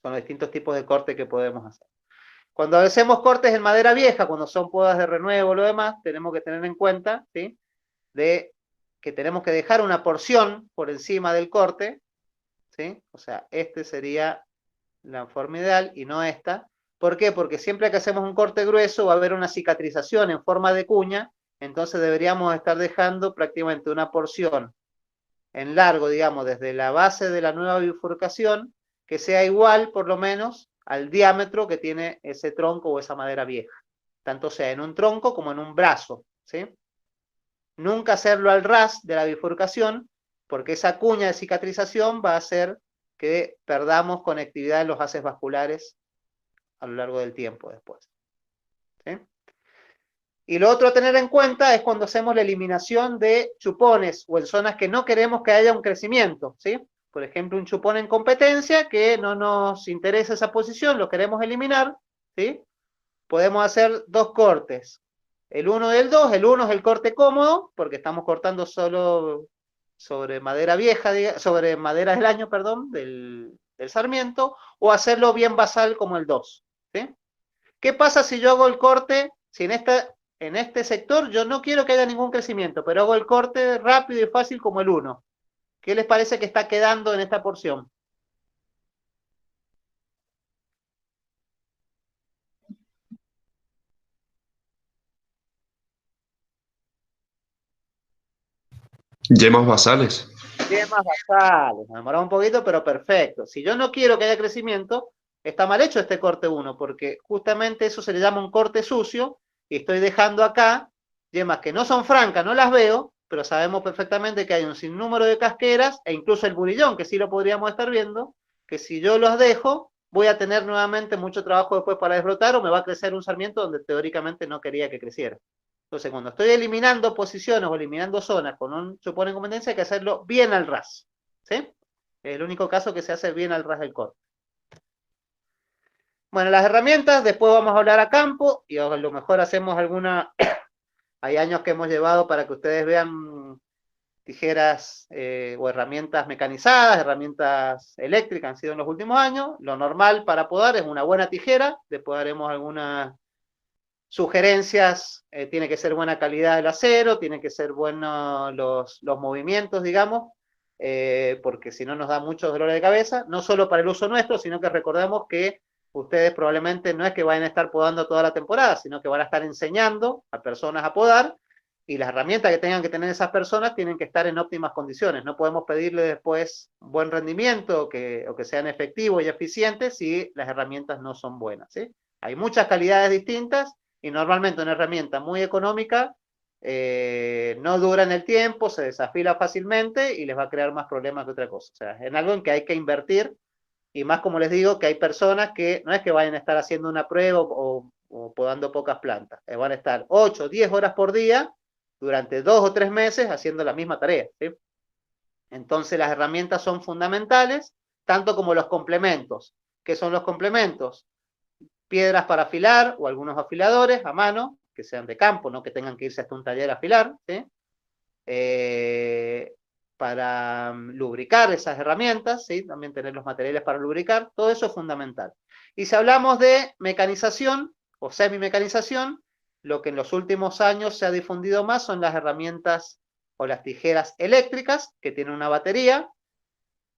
los distintos tipos de corte que podemos hacer. Cuando hacemos cortes en madera vieja, cuando son podas de renuevo o lo demás, tenemos que tener en cuenta, ¿sí? De que tenemos que dejar una porción por encima del corte, ¿sí? O sea, este sería la forma ideal y no esta. ¿Por qué? Porque siempre que hacemos un corte grueso va a haber una cicatrización en forma de cuña, entonces deberíamos estar dejando prácticamente una porción en largo, digamos, desde la base de la nueva bifurcación, que sea igual, por lo menos, al diámetro que tiene ese tronco o esa madera vieja, tanto sea en un tronco como en un brazo, ¿sí? Nunca hacerlo al ras de la bifurcación, porque esa cuña de cicatrización va a hacer que perdamos conectividad en los haces vasculares a lo largo del tiempo después, ¿sí? Y lo otro a tener en cuenta es cuando hacemos la eliminación de chupones o en zonas que no queremos que haya un crecimiento, ¿sí? Por ejemplo, un chupón en competencia que no nos interesa esa posición, lo queremos eliminar, ¿sí? Podemos hacer 2 cortes, el 1 y el 2, el 1 es el corte cómodo, porque estamos cortando solo sobre madera vieja, sobre madera del año, perdón, del sarmiento, o hacerlo bien basal como el 2, ¿sí? ¿Qué pasa si yo hago el corte, si en este sector yo no quiero que haya ningún crecimiento, pero hago el corte rápido y fácil como el 1? ¿Qué les parece que está quedando en esta porción? Yemas basales. Yemas basales. Me demoraba un poquito, pero perfecto. Si yo no quiero que haya crecimiento, está mal hecho este corte 1, porque justamente eso se le llama un corte sucio, y estoy dejando acá yemas que no son francas, no las veo, pero sabemos perfectamente que hay un sinnúmero de casqueras, e incluso el burillón, que sí lo podríamos estar viendo, que si yo los dejo, voy a tener nuevamente mucho trabajo después para desbrotar, o me va a crecer un sarmiento donde teóricamente no quería que creciera. Entonces, cuando estoy eliminando posiciones o eliminando zonas con un chupón en competencia, hay que hacerlo bien al ras. ¿Sí? Es el único caso que se hace bien al ras del corte. Bueno, las herramientas, después vamos a hablar a campo, y a lo mejor hacemos alguna... Hay años que hemos llevado para que ustedes vean tijeras o herramientas mecanizadas, herramientas eléctricas han sido en los últimos años. Lo normal para podar es una buena tijera, después haremos algunas sugerencias, tiene que ser buena calidad del acero, tiene que ser buenos los movimientos, digamos, porque si no nos da mucho dolor de cabeza, no solo para el uso nuestro, sino que recordemos que ustedes probablemente no es que vayan a estar podando toda la temporada, sino que van a estar enseñando a personas a podar, y las herramientas que tengan que tener esas personas tienen que estar en óptimas condiciones. No podemos pedirle después buen rendimiento o que sean efectivos y eficientes si las herramientas no son buenas, ¿sí? Hay muchas calidades distintas, y normalmente una herramienta muy económica no dura en el tiempo, se desafila fácilmente y les va a crear más problemas que otra cosa. O sea, es en algo en que hay que invertir, y más como les digo, que hay personas que no es que vayan a estar haciendo una prueba o podando pocas plantas, van a estar 8 o 10 horas por día durante 2 o 3 meses haciendo la misma tarea, ¿sí? Entonces las herramientas son fundamentales, tanto como los complementos. ¿Qué son los complementos? Piedras para afilar o algunos afiladores a mano, que sean de campo, no que tengan que irse hasta un taller a afilar, ¿sí? Para lubricar esas herramientas, ¿sí? También tener los materiales para lubricar, todo eso es fundamental. Y si hablamos de mecanización o semimecanización, lo que en los últimos años se ha difundido más son las herramientas o las tijeras eléctricas, que tienen una batería.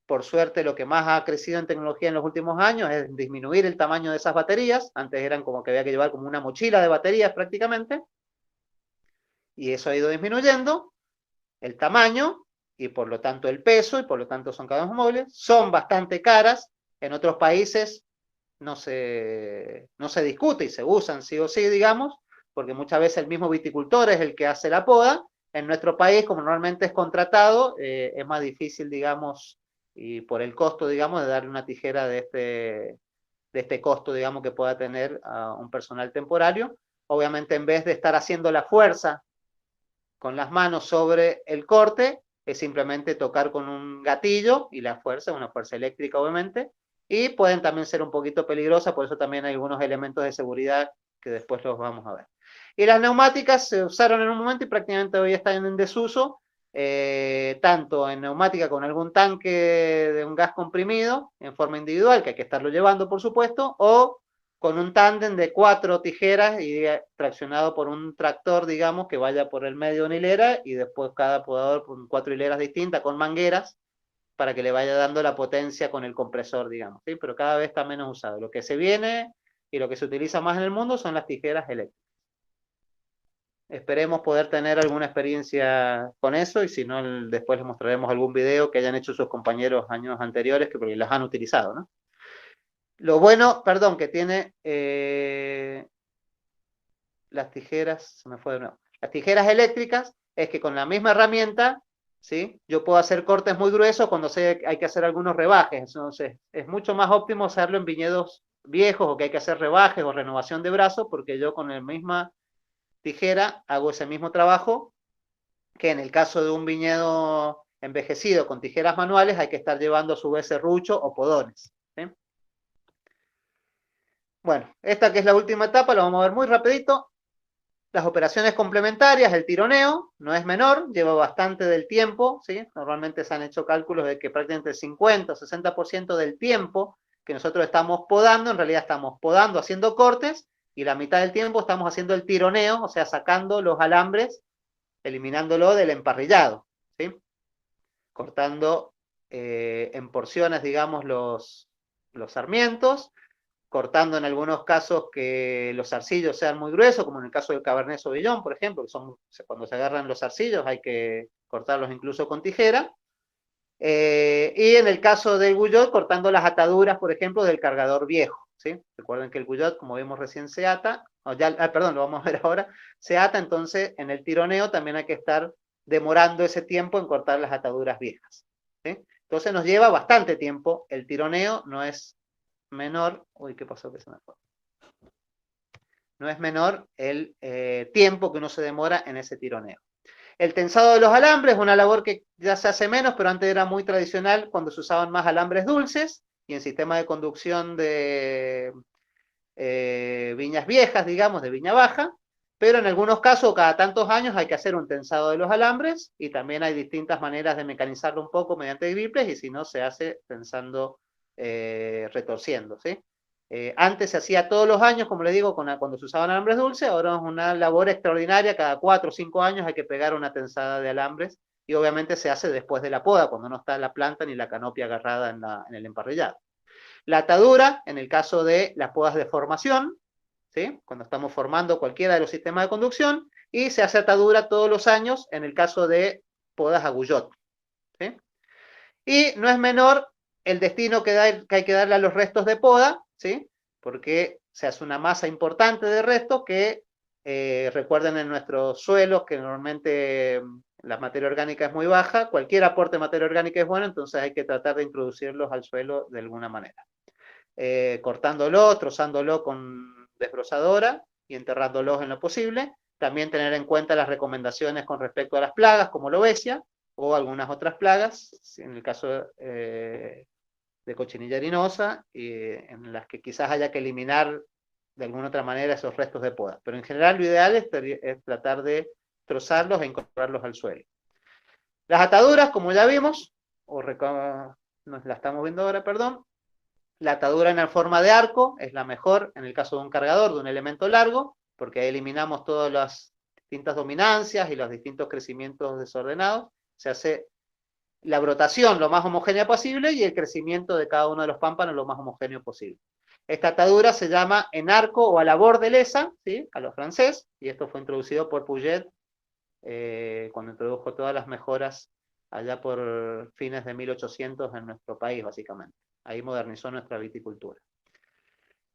Por suerte, lo que más ha crecido en tecnología en los últimos años es disminuir el tamaño de esas baterías. Antes eran como que había que llevar como una mochila de baterías prácticamente, y eso ha ido disminuyendo el tamaño y por lo tanto el peso, y por lo tanto son cada vez más móviles. Son bastante caras. En otros países no se discute y se usan sí o sí, digamos, porque muchas veces el mismo viticultor es el que hace la poda. En nuestro país, como normalmente es contratado, es más difícil, digamos, y por el costo, digamos, de darle una tijera de este costo, digamos, que pueda tener a un personal temporario. Obviamente, en vez de estar haciendo la fuerza con las manos sobre el corte, es simplemente tocar con un gatillo, y la fuerza, una fuerza eléctrica, obviamente, y pueden también ser un poquito peligrosas, por eso también hay algunos elementos de seguridad que después los vamos a ver. Y las neumáticas se usaron en un momento y prácticamente hoy están en desuso, tanto en neumática con algún tanque de un gas comprimido en forma individual, que hay que estarlo llevando, por supuesto, o con un tándem de 4 tijeras y traccionado por un tractor, digamos, que vaya por el medio de una hilera, y después cada podador con 4 hileras distintas con mangueras para que le vaya dando la potencia con el compresor, digamos, ¿sí? Pero cada vez está menos usado. Lo que se viene y lo que se utiliza más en el mundo son las tijeras eléctricas. Esperemos poder tener alguna experiencia con eso, y si no, después les mostraremos algún video que hayan hecho sus compañeros años anteriores, que porque las han utilizado, ¿no? Lo bueno, perdón, que tiene las tijeras, se me fue de nuevo, las tijeras eléctricas, es que con la misma herramienta, ¿sí? Yo puedo hacer cortes muy gruesos cuando hay que hacer algunos rebajes. Entonces es mucho más óptimo hacerlo en viñedos viejos o que hay que hacer rebajes o renovación de brazos, porque yo con la misma tijera hago ese mismo trabajo que en el caso de un viñedo envejecido con tijeras manuales hay que estar llevando a su vez serrucho o podones, ¿sí? Bueno, esta que es la última etapa, la vamos a ver muy rapidito. Las operaciones complementarias, el tironeo, no es menor, lleva bastante del tiempo, ¿sí? Normalmente se han hecho cálculos de que prácticamente el 50 o 60% del tiempo que nosotros estamos podando, en realidad estamos podando, haciendo cortes, y la mitad del tiempo estamos haciendo el tironeo, o sea, sacando los alambres, eliminándolo del emparrillado, ¿sí? Cortando en porciones, digamos, los sarmientos, cortando en algunos casos que los zarcillos sean muy gruesos, como en el caso del Cabernet Sauvignon, por ejemplo, que son, cuando se agarran los zarcillos hay que cortarlos incluso con tijera. Y en el caso del Guyot, cortando las ataduras, por ejemplo, del cargador viejo, ¿sí? Recuerden que el Guyot, como vimos recién, se ata, perdón, lo vamos a ver ahora, se ata, entonces en el tironeo también hay que estar demorando ese tiempo en cortar las ataduras viejas, ¿sí? Entonces nos lleva bastante tiempo, el tironeo no es menor, uy, ¿qué pasó? Que se me fue. No es menor el tiempo que uno se demora en ese tironeo. El tensado de los alambres es una labor que ya se hace menos, pero antes era muy tradicional cuando se usaban más alambres dulces y en sistema de conducción de viñas viejas, digamos, de viña baja, pero en algunos casos, cada tantos años, hay que hacer un tensado de los alambres y también hay distintas maneras de mecanizarlo un poco mediante griples y si no, se hace tensando, retorciendo, ¿sí? Antes se hacía todos los años, como le digo, cuando se usaban alambres dulces, ahora es una labor extraordinaria, cada 4 o 5 años hay que pegar una tensada de alambres y obviamente se hace después de la poda, cuando no está la planta ni la canopia agarrada en el emparrillado. La atadura, en el caso de las podas de formación, ¿sí? Cuando estamos formando cualquiera de los sistemas de conducción, y se hace atadura todos los años en el caso de podas a Guyot, ¿sí? Y no es menor el destino que hay que darle a los restos de poda, ¿sí? Porque se hace una masa importante de restos que, recuerden, en nuestros suelos, que normalmente la materia orgánica es muy baja, cualquier aporte de materia orgánica es bueno, entonces hay que tratar de introducirlos al suelo de alguna manera. Cortándolo, trozándolo con desbrozadora y enterrándolos en lo posible. También tener en cuenta las recomendaciones con respecto a las plagas, como lobesia, o algunas otras plagas, en el caso de cochinilla harinosa, en las que quizás haya que eliminar de alguna otra manera esos restos de poda. Pero en general lo ideal es tratar de trozarlos e incorporarlos al suelo. Las ataduras, como ya vimos, nos la estamos viendo ahora, perdón. La atadura en forma de arco es la mejor en el caso de un cargador, de un elemento largo, porque ahí eliminamos todas las distintas dominancias y los distintos crecimientos desordenados. Se hace la brotación lo más homogénea posible y el crecimiento de cada uno de los pámpanos lo más homogéneo posible. Esta atadura se llama en arco o a la bordelesa, ¿sí? A lo francés, y esto fue introducido por Puget cuando introdujo todas las mejoras allá por fines de 1800 en nuestro país, básicamente. Ahí modernizó nuestra viticultura.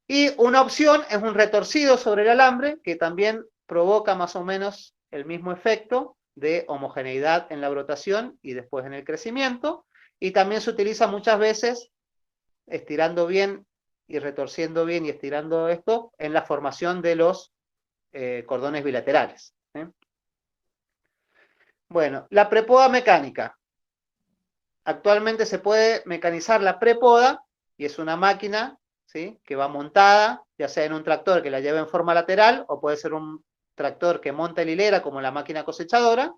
Y una opción es un retorcido sobre el alambre, que también provoca más o menos el mismo efecto de homogeneidad en la brotación y después en el crecimiento. Y también se utiliza muchas veces estirando bien y retorciendo bien y estirando esto en la formación de los cordones bilaterales. Bueno, la prepoda mecánica. Actualmente se puede mecanizar la prepoda y es una máquina, ¿sí? Que va montada, ya sea en un tractor que la lleve en forma lateral o puede ser un tractor que monta en hilera como la máquina cosechadora,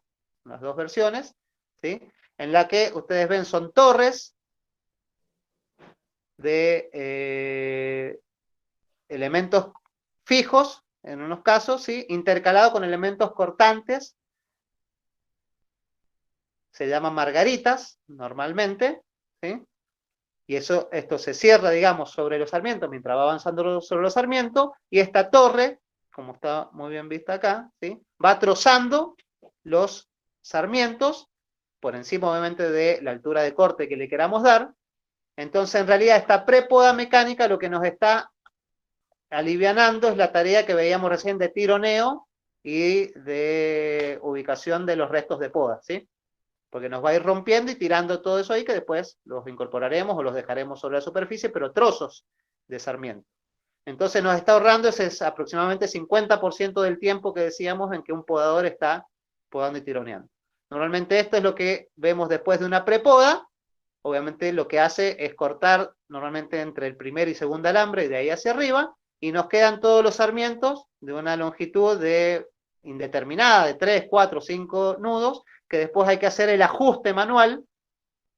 las dos versiones, ¿sí? En la que ustedes ven son torres de elementos fijos, en unos casos, ¿sí? Intercalado con elementos cortantes, se llaman margaritas, normalmente, ¿sí? Y esto se cierra, digamos, sobre los sarmientos, mientras va avanzando sobre los sarmientos, y esta torre, como está muy bien vista acá, ¿sí? Va trozando los sarmientos, por encima, obviamente, de la altura de corte que le queramos dar. Entonces, en realidad, esta prepoda mecánica lo que nos está alivianando es la tarea que veíamos recién de tironeo y de ubicación de los restos de poda, ¿sí? Porque nos va a ir rompiendo y tirando todo eso ahí que después los incorporaremos o los dejaremos sobre la superficie, pero trozos de sarmiento. Entonces nos está ahorrando ese aproximadamente 50% del tiempo que decíamos en que un podador está podando y tironeando. Normalmente esto es lo que vemos después de una prepoda. Obviamente lo que hace es cortar normalmente entre el primer y segundo alambre y de ahí hacia arriba, y nos quedan todos los sarmientos de una longitud indeterminada, de 3, 4, 5 nudos, que después hay que hacer el ajuste manual,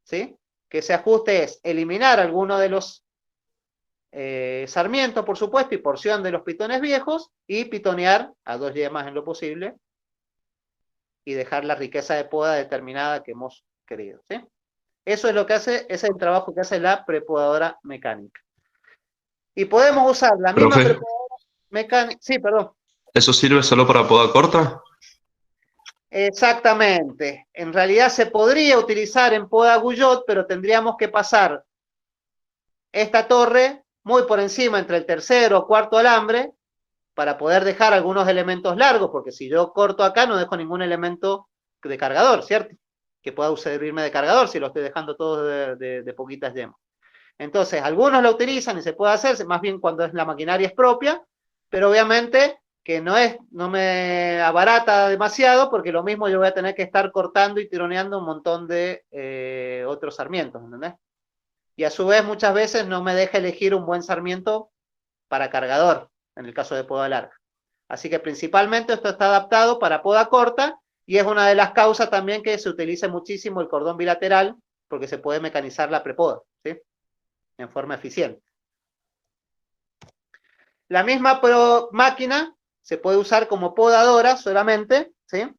¿sí? Que ese ajuste es eliminar alguno de los sarmientos, por supuesto, y porción de los pitones viejos, y pitonear a 2 yemas en lo posible, y dejar la riqueza de poda determinada que hemos querido, ¿sí? Eso es lo que hace, ese es el trabajo que hace la prepodadora mecánica. Y podemos usar la misma Profe, prepodadora mecánica. Sí, perdón. ¿eso sirve solo para poda corta? Exactamente. En realidad se podría utilizar en poda Guyot, pero tendríamos que pasar esta torre muy por encima entre el tercero o cuarto alambre para poder dejar algunos elementos largos, porque si yo corto acá no dejo ningún elemento de cargador, ¿cierto? Que pueda servirme de cargador si lo estoy dejando todo de poquitas yemas. Entonces, algunos lo utilizan y se puede hacer, más bien cuando la maquinaria es propia, pero obviamente que no me abarata demasiado, porque lo mismo yo voy a tener que estar cortando y tironeando un montón de otros sarmientos, ¿entendés? Y a su vez muchas veces no me deja elegir un buen sarmiento para cargador, en el caso de poda larga. Así que principalmente esto está adaptado para poda corta y es una de las causas también que se utiliza muchísimo el cordón bilateral, porque se puede mecanizar la prepoda, ¿sí? En forma eficiente. La misma máquina se puede usar como podadora solamente, ¿sí?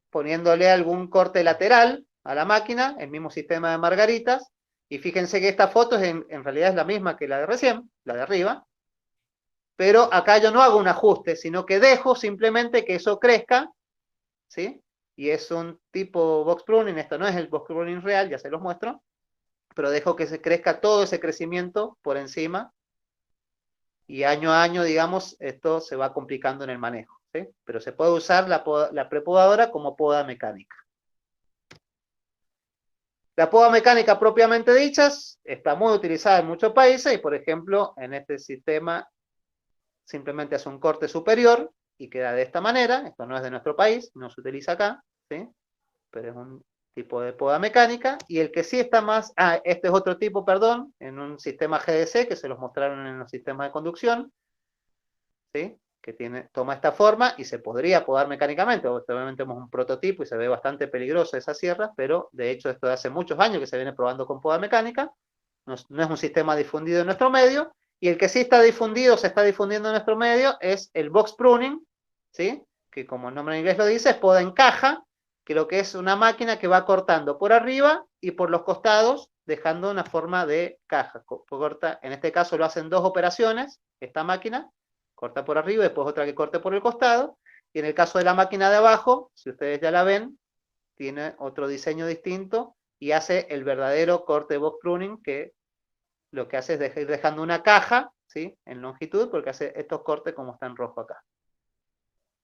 Poniéndole algún corte lateral a la máquina, el mismo sistema de margaritas, y fíjense que esta foto en realidad es la misma que la de recién, la de arriba, pero acá yo no hago un ajuste, sino que dejo simplemente que eso crezca, ¿sí? Y es un tipo box pruning, esto no es el box pruning real, ya se los muestro, pero dejo que se crezca todo ese crecimiento por encima, y año a año, digamos, esto se va complicando en el manejo, ¿sí? Pero se puede usar la prepodadora como poda mecánica. La poda mecánica propiamente dicha está muy utilizada en muchos países y, por ejemplo, en este sistema simplemente hace un corte superior y queda de esta manera. Esto no es de nuestro país, no se utiliza acá, ¿sí? Pero es un tipo de poda mecánica. Y el que sí está más... este es otro tipo, perdón, en un sistema GDC, que se los mostraron en los sistemas de conducción, ¿sí? Que toma esta forma y se podría podar mecánicamente. Obviamente tenemos un prototipo y se ve bastante peligroso esa sierra, pero de hecho esto de hace muchos años que se viene probando con poda mecánica. No es un sistema difundido en nuestro medio, y el que sí está difundido, se está difundiendo en nuestro medio, es el box pruning, ¿sí? Que como el nombre en inglés lo dice, es poda en caja, que lo que es una máquina que va cortando por arriba y por los costados, dejando una forma de caja. Corta, en este caso lo hacen dos operaciones, esta máquina, corta por arriba y después otra que corte por el costado, y en el caso de la máquina de abajo, si ustedes ya la ven, tiene otro diseño distinto, y hace el verdadero corte box pruning, que lo que hace es ir dejando una caja, ¿sí? En longitud, porque hace estos cortes como está en rojo acá.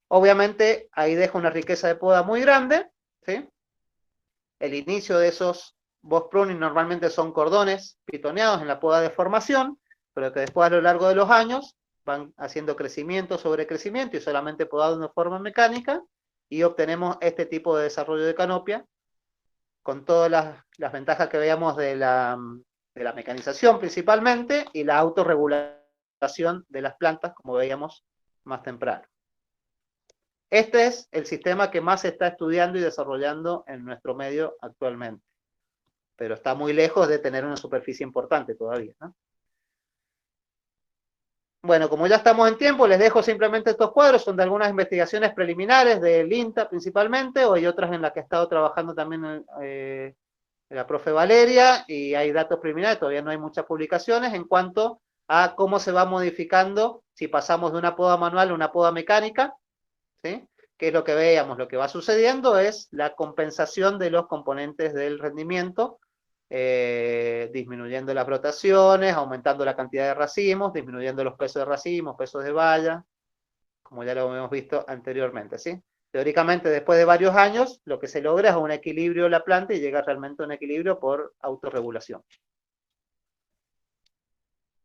Obviamente, ahí deja una riqueza de poda muy grande, ¿sí? El inicio de esos box pruning normalmente son cordones pitoneados en la poda de formación, pero que después a lo largo de los años van haciendo crecimiento sobre crecimiento y solamente podado de forma mecánica, y obtenemos este tipo de desarrollo de canopia, con todas las ventajas que veíamos de la mecanización principalmente, y la autorregulación de las plantas, como veíamos más temprano. Este es el sistema que más se está estudiando y desarrollando en nuestro medio actualmente, pero está muy lejos de tener una superficie importante todavía, ¿no? Bueno, como ya estamos en tiempo, les dejo simplemente estos cuadros, son de algunas investigaciones preliminares del INTA principalmente, o hay otras en las que ha estado trabajando también la profe Valeria, y hay datos preliminares, todavía no hay muchas publicaciones en cuanto a cómo se va modificando si pasamos de una poda manual a una poda mecánica, ¿sí? ¿Qué es lo que veíamos? Lo que va sucediendo es la compensación de los componentes del rendimiento, disminuyendo las rotaciones, aumentando la cantidad de racimos, disminuyendo los pesos de racimos, pesos de valla, como ya lo hemos visto anteriormente, ¿sí? Teóricamente, después de varios años, lo que se logra es un equilibrio de la planta y llega realmente a un equilibrio por autorregulación.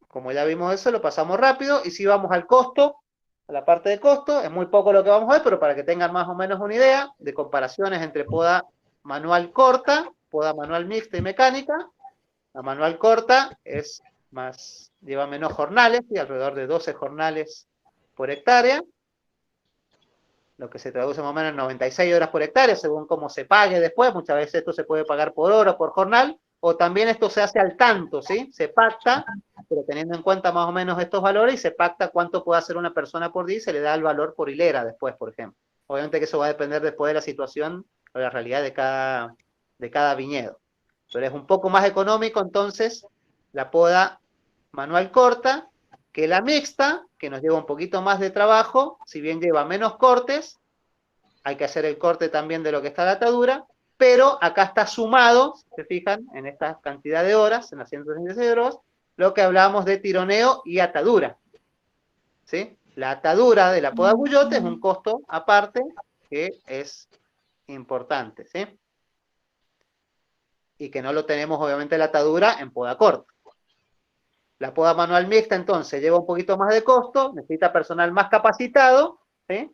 Como ya vimos eso, lo pasamos rápido, y si vamos al costo, a la parte de costo, es muy poco lo que vamos a ver, pero para que tengan más o menos una idea de comparaciones entre poda manual corta, poda manual mixta y mecánica. La manual corta lleva menos jornales, y alrededor de 12 jornales por hectárea, lo que se traduce más o menos en 96 horas por hectárea, según cómo se pague después. Muchas veces esto se puede pagar por hora o por jornal, o también esto se hace al tanto, ¿sí? Se pacta, pero teniendo en cuenta más o menos estos valores, y se pacta cuánto puede hacer una persona por día, y se le da el valor por hilera después, por ejemplo. Obviamente que eso va a depender después de la situación o la realidad de cada viñedo. Pero es un poco más económico, entonces, la poda manual corta que la mixta, que nos lleva un poquito más de trabajo, si bien lleva menos cortes, hay que hacer el corte también de lo que está la atadura, pero acá está sumado, si se fijan, en esta cantidad de horas, en las 136 horas, lo que hablábamos de tironeo y atadura. ¿Sí? La atadura de la poda Guyot es un costo aparte que es importante, ¿sí? Y que no lo tenemos, obviamente, la atadura en poda corta. La poda manual mixta, entonces, lleva un poquito más de costo, necesita personal más capacitado, ¿sí?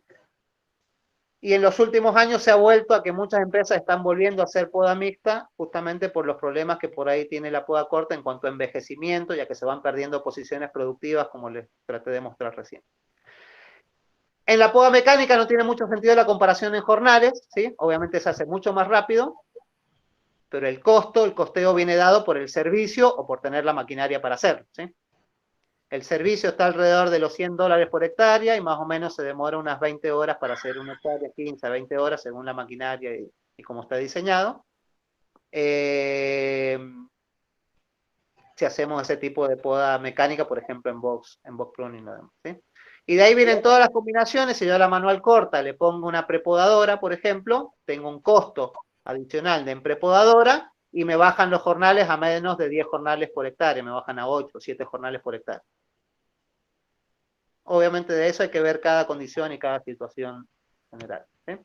Y en los últimos años se ha vuelto a que muchas empresas están volviendo a hacer poda mixta, justamente por los problemas que por ahí tiene la poda corta en cuanto a envejecimiento, ya que se van perdiendo posiciones productivas, como les traté de mostrar recién. En la poda mecánica no tiene mucho sentido la comparación en jornales, ¿sí? Obviamente se hace mucho más rápido, pero el costeo viene dado por el servicio o por tener la maquinaria para hacerlo, ¿sí? El servicio está alrededor de los $100 por hectárea y más o menos se demora unas 20 horas para hacer una hectárea, 15 a 20 horas según la maquinaria y cómo está diseñado. Si hacemos ese tipo de poda mecánica, por ejemplo, en box pruning, ¿sí? Y de ahí vienen todas las combinaciones. Si yo a la manual corta le pongo una prepodadora, por ejemplo, tengo un costo adicional de prepodadora y me bajan los jornales a menos de 10 jornales por hectárea, me bajan a 8 o 7 jornales por hectárea. Obviamente de eso hay que ver cada condición y cada situación general, ¿sí?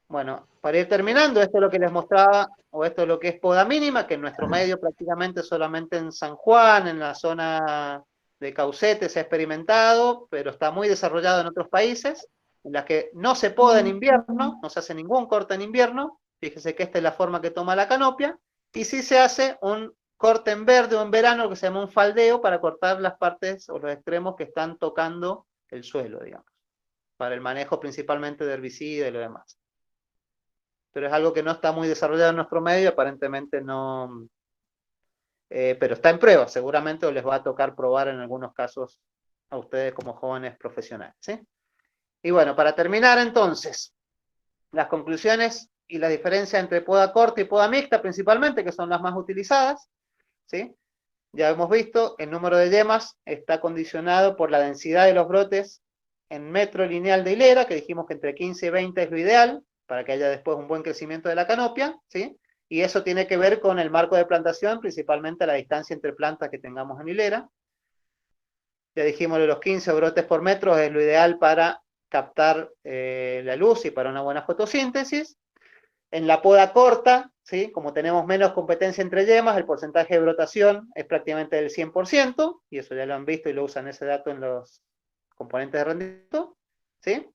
Bueno, para ir terminando, esto es lo que les mostraba, o esto es lo que es poda mínima, que en nuestro medio prácticamente solamente en San Juan, en la zona de Caucete se ha experimentado, pero está muy desarrollado en otros países, en las que no se poda en invierno, no se hace ningún corte en invierno, fíjese que esta es la forma que toma la canopia, y sí se hace un corte en verde o en verano, que se llama un faldeo, para cortar las partes o los extremos que están tocando el suelo, digamos, para el manejo principalmente de herbicida y lo demás. Pero es algo que no está muy desarrollado en nuestro medio, aparentemente no, pero está en prueba, seguramente les va a tocar probar en algunos casos a ustedes como jóvenes profesionales, ¿sí? Y bueno, para terminar entonces, las conclusiones y la diferencia entre poda corta y poda mixta principalmente, que son las más utilizadas, ¿sí? Ya hemos visto, el número de yemas está condicionado por la densidad de los brotes en metro lineal de hilera, que dijimos que entre 15 y 20 es lo ideal, para que haya después un buen crecimiento de la canopia, ¿sí? Y eso tiene que ver con el marco de plantación, principalmente la distancia entre plantas que tengamos en hilera. Ya dijimos que los 15 brotes por metro es lo ideal para captar la luz y para una buena fotosíntesis. En la poda corta, ¿sí? Como tenemos menos competencia entre yemas, el porcentaje de brotación es prácticamente del 100%, y eso ya lo han visto y lo usan ese dato en los componentes de rendimiento, ¿sí?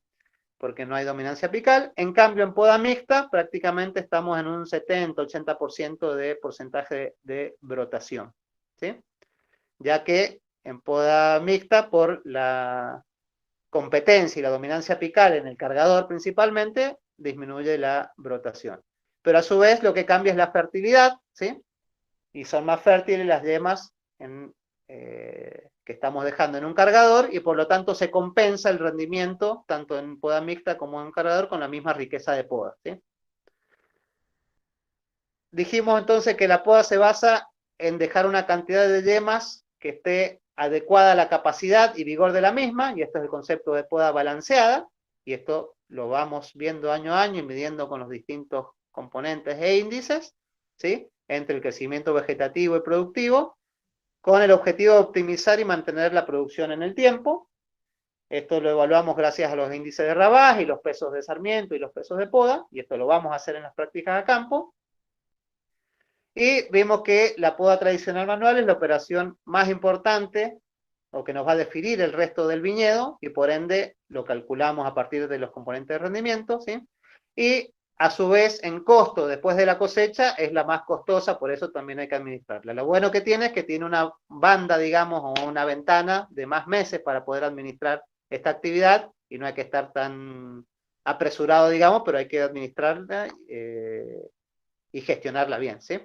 Porque no hay dominancia apical. En cambio, en poda mixta, prácticamente estamos en un 70-80% de porcentaje de brotación, ¿sí? Ya que en poda mixta, por la competencia y la dominancia apical en el cargador principalmente, disminuye la brotación. Pero a su vez lo que cambia es la fertilidad, ¿sí? Y son más fértiles las yemas que estamos dejando en un cargador y por lo tanto se compensa el rendimiento tanto en poda mixta como en cargador con la misma riqueza de poda, ¿sí? Dijimos entonces que la poda se basa en dejar una cantidad de yemas que esté adecuada a la capacidad y vigor de la misma, y esto es el concepto de poda balanceada, y esto lo vamos viendo año a año y midiendo con los distintos componentes e índices, ¿sí? Entre el crecimiento vegetativo y productivo, con el objetivo de optimizar y mantener la producción en el tiempo. Esto lo evaluamos gracias a los índices de Rabás y los pesos de sarmiento y los pesos de poda, y esto lo vamos a hacer en las prácticas a campo. Y vimos que la poda tradicional manual es la operación más importante o que nos va a definir el resto del viñedo y por ende lo calculamos a partir de los componentes de rendimiento, ¿sí? Y a su vez en costo después de la cosecha es la más costosa, por eso también hay que administrarla. Lo bueno que tiene es que tiene una banda, digamos, o una ventana de más meses para poder administrar esta actividad y no hay que estar tan apresurado, digamos, pero hay que administrarla y gestionarla bien, ¿sí?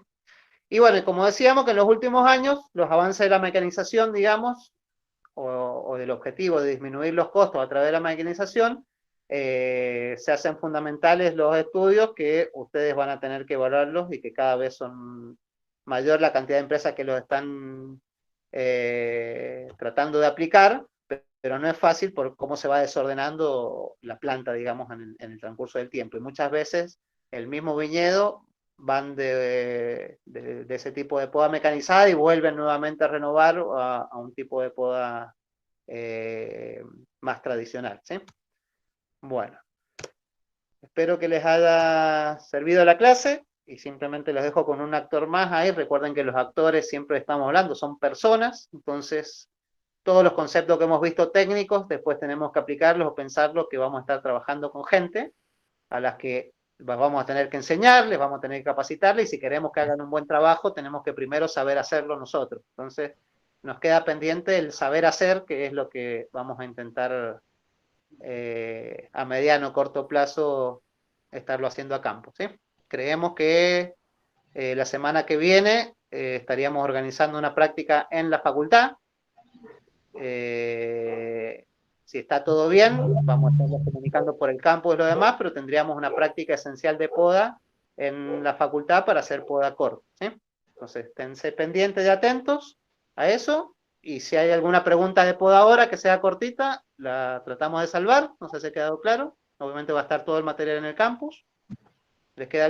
Y bueno, como decíamos que en los últimos años los avances de la mecanización, digamos, o del objetivo de disminuir los costos a través de la mecanización, se hacen fundamentales los estudios que ustedes van a tener que evaluarlos y que cada vez son mayor la cantidad de empresas que lo están tratando de aplicar, pero no es fácil por cómo se va desordenando la planta, digamos, en el transcurso del tiempo. Y muchas veces el mismo viñedo van de ese tipo de poda mecanizada y vuelven nuevamente a renovar a un tipo de poda más tradicional, ¿sí? Bueno, espero que les haya servido la clase y simplemente los dejo con un actor más ahí. Recuerden que los actores, siempre estamos hablando, son personas, entonces todos los conceptos que hemos visto técnicos, después tenemos que aplicarlos o pensarlos, que vamos a estar trabajando con gente a las que vamos a tener que enseñarles, vamos a tener que capacitarles, y si queremos que hagan un buen trabajo, tenemos que primero saber hacerlo nosotros. Entonces, nos queda pendiente el saber hacer, que es lo que vamos a intentar a mediano o corto plazo estarlo haciendo a campo, ¿sí? Creemos que la semana que viene estaríamos organizando una práctica en la facultad. Si está todo bien, vamos a estarnos comunicando por el campus y lo demás, pero tendríamos una práctica esencial de poda en la facultad para hacer poda corta, ¿sí? Entonces, esténse pendientes y atentos a eso, y si hay alguna pregunta de poda ahora que sea cortita, la tratamos de salvar. No sé si ha quedado claro. Obviamente va a estar todo el material en el campus. ¿Les queda